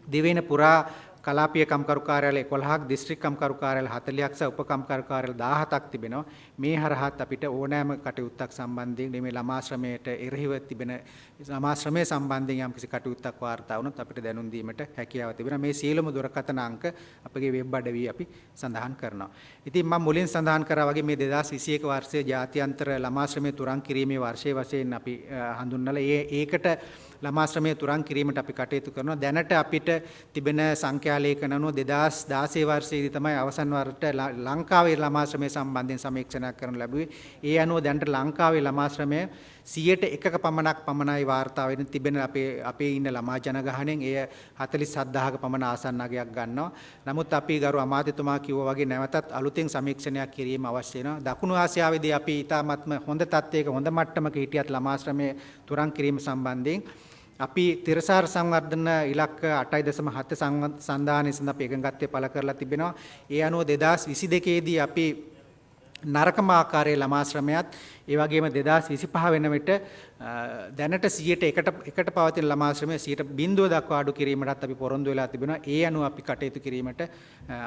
දිවයින පුරා කලාපීය කම්කරු කාර්යාලය 11ක්, දිස්ත්‍රික් කම්කරු කාර්යාලය 40ක් සහ උප කම්කරු කාර්යාලය 17ක් තිබෙනවා. මේ හරහාත් අපිට ඕනෑම කටයුත්තක් සම්බන්ධයෙන් මේ ළමා ශ්‍රමයට එරෙහිව තිබෙන ළමා ශ්‍රමය සම්බන්ධයෙන් යම්කිසි කටයුත්තක් වාර්තා වුණොත් අපිට දැනුම් දීමට හැකියාව තිබෙනවා. මේ සියලුම දුරකථන අංක අපගේ වෙබ් අඩවියේ අපි සඳහන් කරනවා. ඉතින් මම මුලින් සඳහන් කරා වගේ මේ 2021 වර්ෂයේ ජාත්‍යන්තර ළමා ශ්‍රමය තුරන් කිරීමේ වර්ෂයේ වශයෙන් අපි හඳුන්වලා ඒකට ළමා ශ්‍රමය තුරන් කිරීමට අපි කටයුතු කරනවා. දැනට අපිට තිබෙන සංඛ්‍යා ලේඛන අනුව 2016 වර්ෂයේදී තමයි අවසන් වරට ලංකාවේ ළමා ශ්‍රමය සම්බන්ධයෙන් සමීක්ෂණයක් කරනු ලැබුවේ. ඒ අනුව දැනට ලංකාවේ ළමා ශ්‍රමය 101ක පමණයි වාර්තා වෙන තිබෙන අපේ ඉන්න ළමා ජනගහණයෙන් එය 47000ක පමණ ආසන්න අගයක් ගන්නවා. නමුත් අපි ගරු අමාත්‍යතුමා කිව්වා වගේ නැවතත් අලුතෙන් සමීක්ෂණයක් කිරීම අවශ්‍ය වෙනවා. දකුණු ආසියාවේදී අපි ඉතාමත්ම හොඳ තත්ත්වයක හොඳ මට්ටමක හිටියත් ළමා ශ්‍රමය තුරන් කිරීම සම්බන්ධයෙන් අපි තිරසාර සංවර්ධන ඉලක්ක 8.7 සන්දානයේ සඳහා අපි එකඟත්වය පළ කරලා තිබෙනවා. ඒ අනුව 2022 දී අපි නරකම ආකාරයේ ළමා ශ්‍රමයත් ඒ වගේම 2025 වෙන විට දැනට 100ට පවතින ළමා ශ්‍රමය 0% දක්වා අඩු කිරීමටත් අපි පොරොන්දු වෙලා තිබෙනවා. ඒ අනුව අපි කටයුතු කිරීමට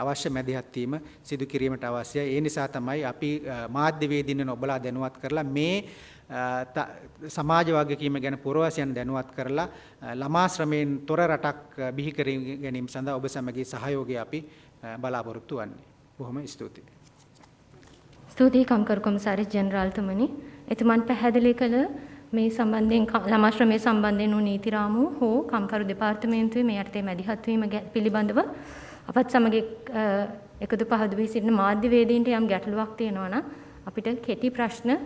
අවශ්‍ය මැදිහත් වීම සිදු කිරීමට අවශ්‍යයි. ඒ නිසා තමයි අපි මාධ්‍යවේදීන් ඔබලා දැනුවත් කරලා මේ සමාජ වගකීම ගැන පුරවැසියන් දැනුවත් කරලා ළමා ශ්‍රමයෙන් තොර රටක් බිහි කර ගැනීම සඳහා ඔබ සමගී සහයෝගය අපි බලාපොරොත්තු වන්නේ. බොහොම ස්තුතියි. ස්තුතියි කම්කරු කොමසාරිස් ජෙනරාල්තුමනි. එතුමන් පැහැදිලි කළ මේ සම්බන්ධයෙන් ළමා ශ්‍රමය සම්බන්ධයෙන් වූ නීති රාමුව හෝ කම්කරු දෙපාර්තමේන්තුවේ මේ යටතේ මැදිහත් වීම පිළිබඳව අපත් සමග එකතු පහදු වී සිටින මාධ්‍යවේදීන්ට යම් ගැටලුවක් තියෙනවා නම් අපිට කෙටි ප්‍රශ්න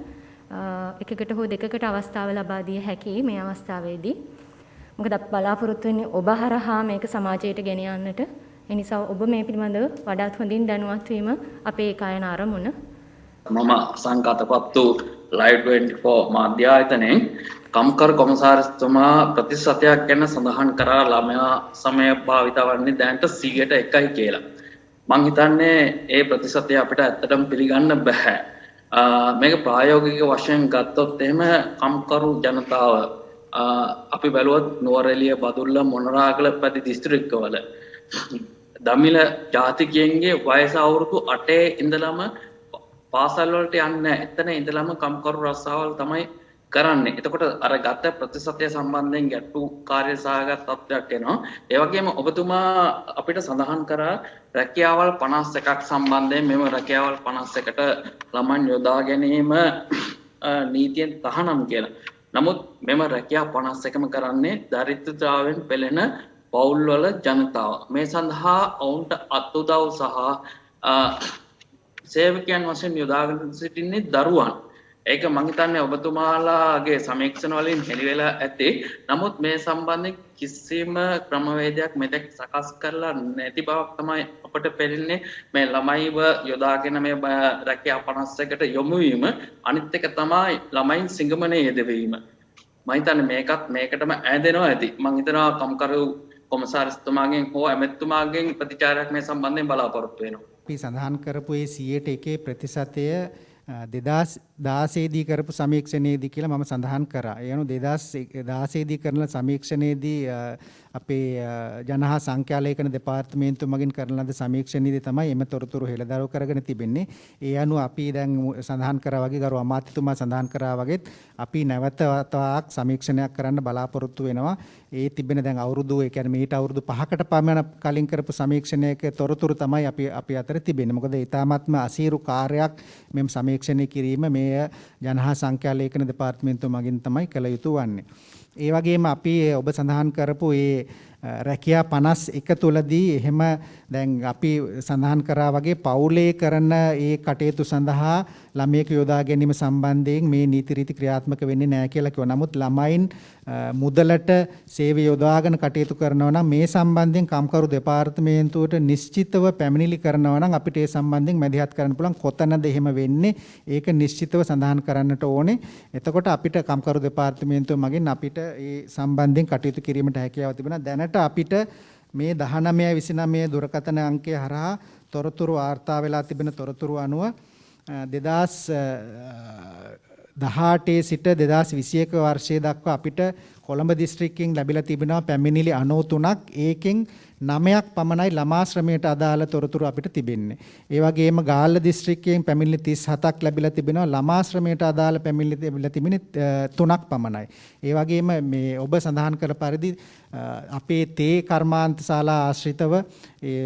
එකකට හෝ දෙකකට අවස්ථාව ලබා දිය හැකියි මේ අවස්ථාවේදී. මොකද අපි බලාපොරොත්තු වෙන්නේ ඔබ හරහා මේක සමාජයට ගෙන යන්නට. ඒ නිසා ඔබ මේ පිළිබඳව වඩාත් හොඳින් දැනුවත් වීම අපේ ඒකායන අරමුණ. මම සංකාතපත්තු ලයිව් 24 මාධ්‍ය ආයතනයෙන් කම්කරු කොමසාරිස්තුමා ප්‍රතිශතයක් ගැන සඳහන් කරා ළමයා සමය භාවිත වන්නේ දැනට 100%යි කියලා. මං හිතන්නේ ඒ ප්‍රතිශතය අපිට ඇත්තටම පිළිගන්න බෑ. මේක ප්‍රායෝගික වශයෙන් ගත්තොත් එහෙම කම්කරු ජනතාව අපි බැලුවොත් නුවරඑළිය බදුල්ල මොනරාගල පැති දිස්ත්‍රික්කවල දමිළ ජාතිකයන්ගේ වයස අවුරුදු 8 ඉඳලම පාසල් වලට යන්නේ එතන ඉඳලම කම්කරු රස්සාවල් තමයි කරන්නේ. එතකොට අර ගත ප්‍රතිශතය සම්බන්ධයෙන් ගැටුකාරී සහගත තත්ත්වයක් එනවා. ඒ වගේම ඔබතුමා අපිට සඳහන් කරා රැකියාවල් 51ක් සම්බන්ධයෙන් මෙම රැකියාවල් 51ට ළමන් යොදා ගැනීම නීතියෙන් තහනම් කියලා. නමුත් මෙම රැකියාව 51ම කරන්නේ දරිද්‍රතාවෙන් පෙළෙන පවුල්වල ජනතාව. මේ සඳහා ඔවුන්ට අත්උදව් සහ සේවකයන් වශයෙන් යොදාගෙන සිටින්නේ දරුවන්. ඒක මං හිතන්නේ ඔබතුමාලාගේ සමීක්ෂණ වලින් හෙළි වෙලා ඇති. නමුත් මේ සම්බන්ධයෙන් කිසිම ක්‍රමවේදයක් මෙතෙක් සකස් කරලා නැති බවක් තමයි අපට පෙනෙන්නේ. මේ ළමයිව යොදාගෙන මේ රැකියාව 51කට යොමු වීම, අනිත් එක තමයි ළමයින් සිඟමනේ යෙදවීම. මම හිතන්නේ මේකටම ඈදෙනවා ඇති. මං හිතනවා කම්කරු කොමසාරිස්තුමාගෙන් හෝ ඇමතිතුමාගෙන් ප්‍රතිචාරයක් මේ සම්බන්ධයෙන් බලාපොරොත්තු වෙනවා. අපි සඳහන් කරපු ඒ 101 ප්‍රතිශතය 2016 දී කරපු සමීක්ෂණයේදී කියලා මම සඳහන් කරා. ඒ අනුව 2016 දී කරන සමීක්ෂණයේදී අපේ ජනහා සංඛ්‍යා ලේඛන දෙපාර්තමේන්තුව මගින් කරන ලද සමීක්ෂණයේදී තමයි එම තොරතුරු හෙළදරව් කරගෙන තිබෙන්නේ. ඒ අනුව අපි දැන් සඳහන් කරා වගේ ගරු අමාත්‍යතුමා සඳහන් කරා වගේත් අපි නැවත වතාවක් සමීක්ෂණයක් කරන්න බලාපොරොත්තු වෙනවා. ඒ තිබෙන දැන් අවුරුදු ඒ කියන්නේ මීට අවුරුදු 5කට පමණ කලින් කරපු සමීක්ෂණයක තොරතුරු තමයි අපි අතර තිබෙන්නේ. මොකද ඊටාත්ම අසීරු කාර්යයක් මෙම් සමීක්ෂණය කිරීම මේ ජනහා සංඛ්‍යා ලේඛන දෙපාර්තමේන්තුව මගින් තමයි කළ යුතු වන්නේ. ඒ වගේම අපි ඔබ සඳහන් කරපු ඒ රැකියා 51 තුලදී එහෙම දැන් අපි සඳහන් කරා වගේ පවුලේ කරන ඒ කටයුතු සඳහා ළමයෙකු යොදා ගැනීම සම්බන්ධයෙන් මේ නීති රීති ක්‍රියාත්මක වෙන්නේ නැහැ කියලා කිව්වා. නමුත් ළමයින් මුදලට සේවය යොදාගෙන කටයුතු කරනවා නම් මේ සම්බන්ධයෙන් කම්කරු දෙපාර්තමේන්තුවට නිශ්චිතව පැමිණිලි කරනවා නම් අපිට ඒ සම්බන්ධයෙන් මැදිහත් කරන්න පුළුවන්. කොතනද එහෙම වෙන්නේ? ඒක නිශ්චිතව සඳහන් කරන්නට ඕනේ. එතකොට අපිට කම්කරු දෙපාර්තමේන්තුව මගින් අපිට ඒ සම්බන්ධයෙන් කටයුතු කිරීමට හැකියාව තිබෙනවා. දැනට අපිට මේ 1929 දුරකථන අංකය හරහා තොරතුරු වාර්තා වෙලා තිබෙන තොරතුරු අනුව 2018 සිට 2021 වර්ෂයේ දක්වා අපිට කොළඹ දිස්ත්‍රික්කයෙන් ලැබිලා තිබෙනවා පැමිණිලි 93ක්. ඒකෙන් 9ක් පමණයි ළමා ශ්‍රමයට අදාළ තොරතුරු අපිට තිබෙන්නේ. ඒ වගේම ගාල්ල දිස්ත්‍රික්කයෙන් පැමිණිලි 37ක් ලැබිලා තිබෙනවා. ළමා ශ්‍රමයට අදාළ පැමිණිලි ලැබිලා තිබෙන්නේ 3ක් පමණයි. ඒ වගේම මේ ඔබ සඳහන් කළ පරිදි අපේ තේ කර්මාන්ත ශාලා ආශ්‍රිතව ඒ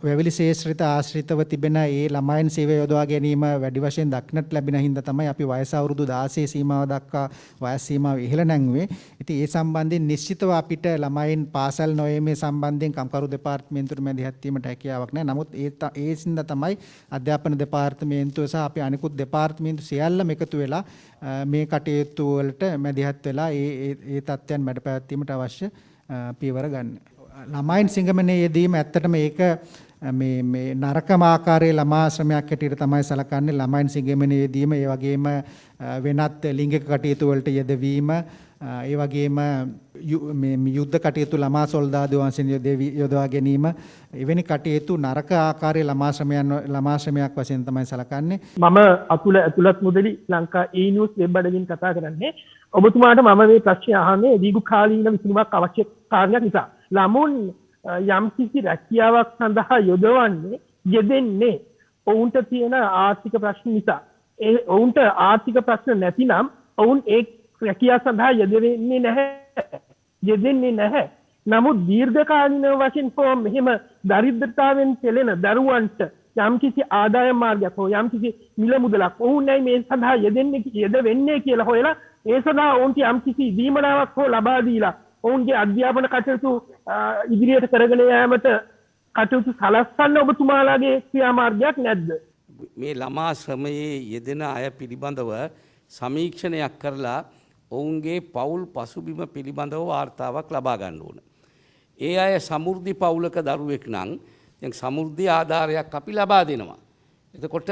වැවිලි ශේෂ්ත්‍රිත ආශ්‍රිතව තිබෙන ඒ ළමයින් සේවය යොදවා ගැනීම වැඩි වශයෙන් දක්නට ලැබෙන හින්දා තමයි අපි වයස අවුරුදු 16 සීමාව දක්වා වයස් සීමාව ඉහළ නැංගුවේ. ඉතින් ඒ සම්බන්ධයෙන් නිශ්චිතව අපිට ළමයින් පාසල් නොයීමේ සම්බන්ධයෙන් කම්කරු දෙපාර්තමේන්තුවට මැදිහත් වීමට හැකියාවක් නැහැ. නමුත් ඒ සින්දා තමයි අධ්‍යාපන දෙපාර්තමේන්තුව සහ අපි අනිකුත් දෙපාර්තමේන්තු සියල්ලම එකතු වෙලා මේ කටයුතු වලට මැදිහත් වෙලා ඒ තත්ත්වයන් මැඩ පැවැත්වීමට අවශ්‍ය පියවර ගන්න. ළමයින් සිංගමනයේ යෙදීම ඇත්තටම ඒක මේ නරකම ආකාරයේ ළමා ශ්‍රමයක් හැටියට තමයි සලකන්නේ. ළමයින් සිංගමනයේ යෙදීම, ඒ වගේම වෙනත් ලිංගික කටයුතු වලට යෙදවීම, ඒ වගේම මේ යුද්ධ කටයුතු ළමා සොල්දාදු වංශයෙන් යොදවා ගැනීම, එවැනි කටයුතු නරක ආකාරයේ ළමා ශ්‍රමයක් වශයෙන් තමයි සලකන්නේ. මම අතුලත් මුදලි ලංකා e-news වෙබ් අඩවියෙන් කතා කරන්නේ. ඔබතුමාට මම මේ ප්‍රශ්නය අහන්නේ දීර්ඝකාලීන විසඳුමක් අවශ්‍ය කාරණයක් නිසා. ළමුන් යම්කිසි රැකියාවක් සඳහා යොදවන්නේ යෙදෙන්නේ ඔවුන්ට තියෙන ආර්ථික ප්‍රශ්න නිසා. ඔවුන්ට ආර්ථික ප්‍රශ්න නැතිනම් ඔවුන් ඒ රැකියාව සඳහා යෙදෙන්නේ නැහැ. නමුත් දීර්ඝකාලීන වශයෙන් හෝ මෙහෙම දරිද්‍රතාවෙන් පෙළෙන දරුවන්ට යම්කිසි ආදායම් මාර්ගයක් හෝ යම්කිසි මිල මුදලක් ඔවුන් මේ සඳහා යෙදෙන්නේ කියලා හොයලා ඒ සඳහා ඔවුන්ට යම්කිසි දීමනාවක් හෝ ලබා දීලා ඔවුන්ගේ අධ්‍යාපන කටයුතු ඉදිරියට කරගෙන යාමට කටයුතු සලස්වන්න ඔබතුමාලාගේ ක්‍රියාමාර්ගයක් නැද්ද? මේ ළමා ශ්‍රමයේ යෙදෙන අය පිළිබඳව සමීක්ෂණයක් කරලා ඔවුන්ගේ පවුල් පසුබිම පිළිබඳව වාර්තාවක් ලබා ගන්න ඕන. ඒ අය සමෘද්ධි පවුලක දරුවෙක් නම් දැන් සමෘද්ධි ආධාරයක් අපි ලබා දෙනවා. එතකොට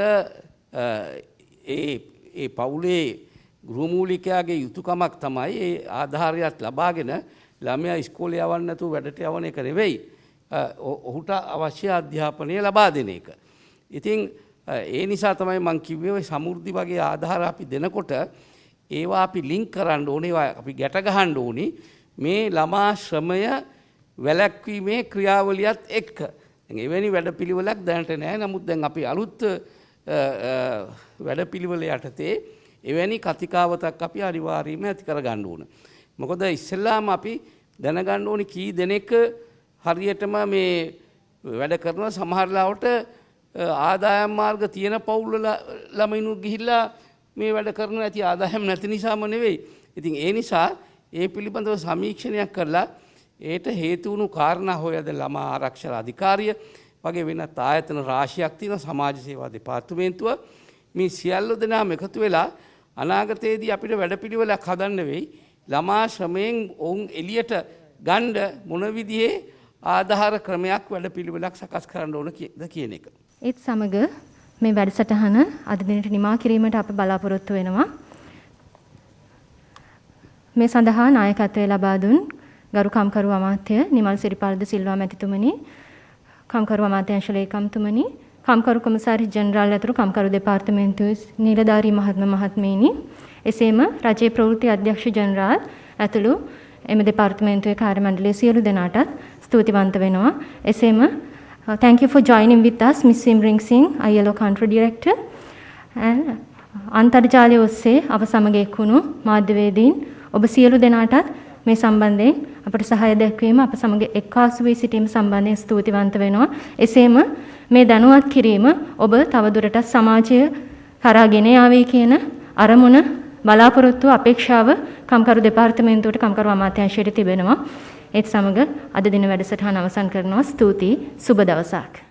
ඒ පවුලේ ගෘහමූලිකයාගේ යුතුයකමක් තමයි ඒ ආධාරයක් ලබාගෙන ළමයා ඉස්කෝලේ යවන්න නැතුව වැඩට යවන එක නෙවෙයි. ඔහුට අවශ්‍ය අධ්‍යාපනය ලබා දෙන එක. ඉතින් ඒ නිසා තමයි මම කිව්වේ ඔය සමෘද්ධි වගේ ආධාර අපි දෙනකොට ඒවා අපි ලින්ක් කරන්න ඕනේ, ඒවා අපි ගැට ගහන්න ඕනේ මේ ළමා ශ්‍රමය වැළැක්වීමේ ක්‍රියාවලියත් එක්ක. දැන් එවැනි වැඩපිළිවෙලක් දැනට නැහැ. නමුත් දැන් අපි අලුත් වැඩපිළිවෙල යටතේ එවැනි කතිකාවතක් අපි අනිවාර්යයෙන්ම ඇති කරගන්න ඕන. මොකද ඉස්සෙල්ලාම අපි දැනගන්න ඕනේ කී දෙනෙක් හරියටම මේ වැඩ කරන සමහර ලාවට ආදායම් මාර්ග තියෙන පවුල් ළමයිනුත් ගිහිල්ලා මේ වැඩ කරන ඇති ආදායම් නැති නිසාම නෙවෙයි. ඉතින් ඒ නිසා ඒ පිළිබඳව සමීක්ෂණයක් කරලා ඒට හේතු වුණු කාරණා හොයද ළමා ආරක්ෂා අධිකාරිය වගේ වෙනත් ආයතන රාශියක් තියෙන සමාජ සේවා දෙපාර්තමේන්තුව මේ සියල්ල දෙනාම එකතු වෙලා අනාගතයේදී අපිට වැඩපිළිවෙලක් හදන්න වෙයි. ළමා ශ්‍රමයෙන් ඔවුන් එළියට ගන්න මොන විදිහේ ආධාර ක්‍රමයක් වැඩපිළිවෙලක් සකස් කරන්න ඕන කියන එක. ඒත් සමග මේ වැඩසටහන අද දිනට නිමා කිරීමට අප බලාපොරොත්තු වෙනවා. මේ සඳහා නායකත්වය ලබා දුන් ගරු කම්කරු අමාත්‍ය නිමල් සිරිපාලද සිල්වා මැතිතුමනි, කම්කරු අමාත්‍යාංශ ලේකම්තුමනි, කම්කරු කොමසාරි ජෙනරාල් ඇතුළු කම්කරු දෙපාර්තමේන්තුවේ නිලධාරී මහත්මීනි, එසේම රජයේ ප්‍රවෘත්ති අධ්‍යක්ෂ ජෙනරාල් ඇතුළු එම දෙපාර්තමේන්තුවේ කාර්ය මණ්ඩලයේ සියලු දෙනාටත් ස්තුතිවන්ත වෙනවා. එසේම thank you for joining with us, Miss Simring Singh, ILO Country Director, and අන්තර්ජාලය ඔස්සේ අප සමග එක්වුණු මාධ්‍යවේදීන් ඔබ සියලු දෙනාටත් මේ සම්බන්ධයෙන් අපට සහාය දැක්වීම අප සමග එක්කාසු වී සිටීම සම්බන්ධයෙන් ස්තුතිවන්ත වෙනවා. එසේම මේ දැනුවත් කිරීම ඔබ තවදුරටත් සමාජය කරා ගෙන යාවේ කියන අරමුණ බලාපොරොත්තු අපේක්ෂාව කම්කරු දෙපාර්තමේන්තුවට කම්කරු අමාත්‍යාංශයට තිබෙනවා. ඒත් සමග අද දින වැඩසටහන අවසන් කරනවා. ස්තුතියි. සුබ දවසක්.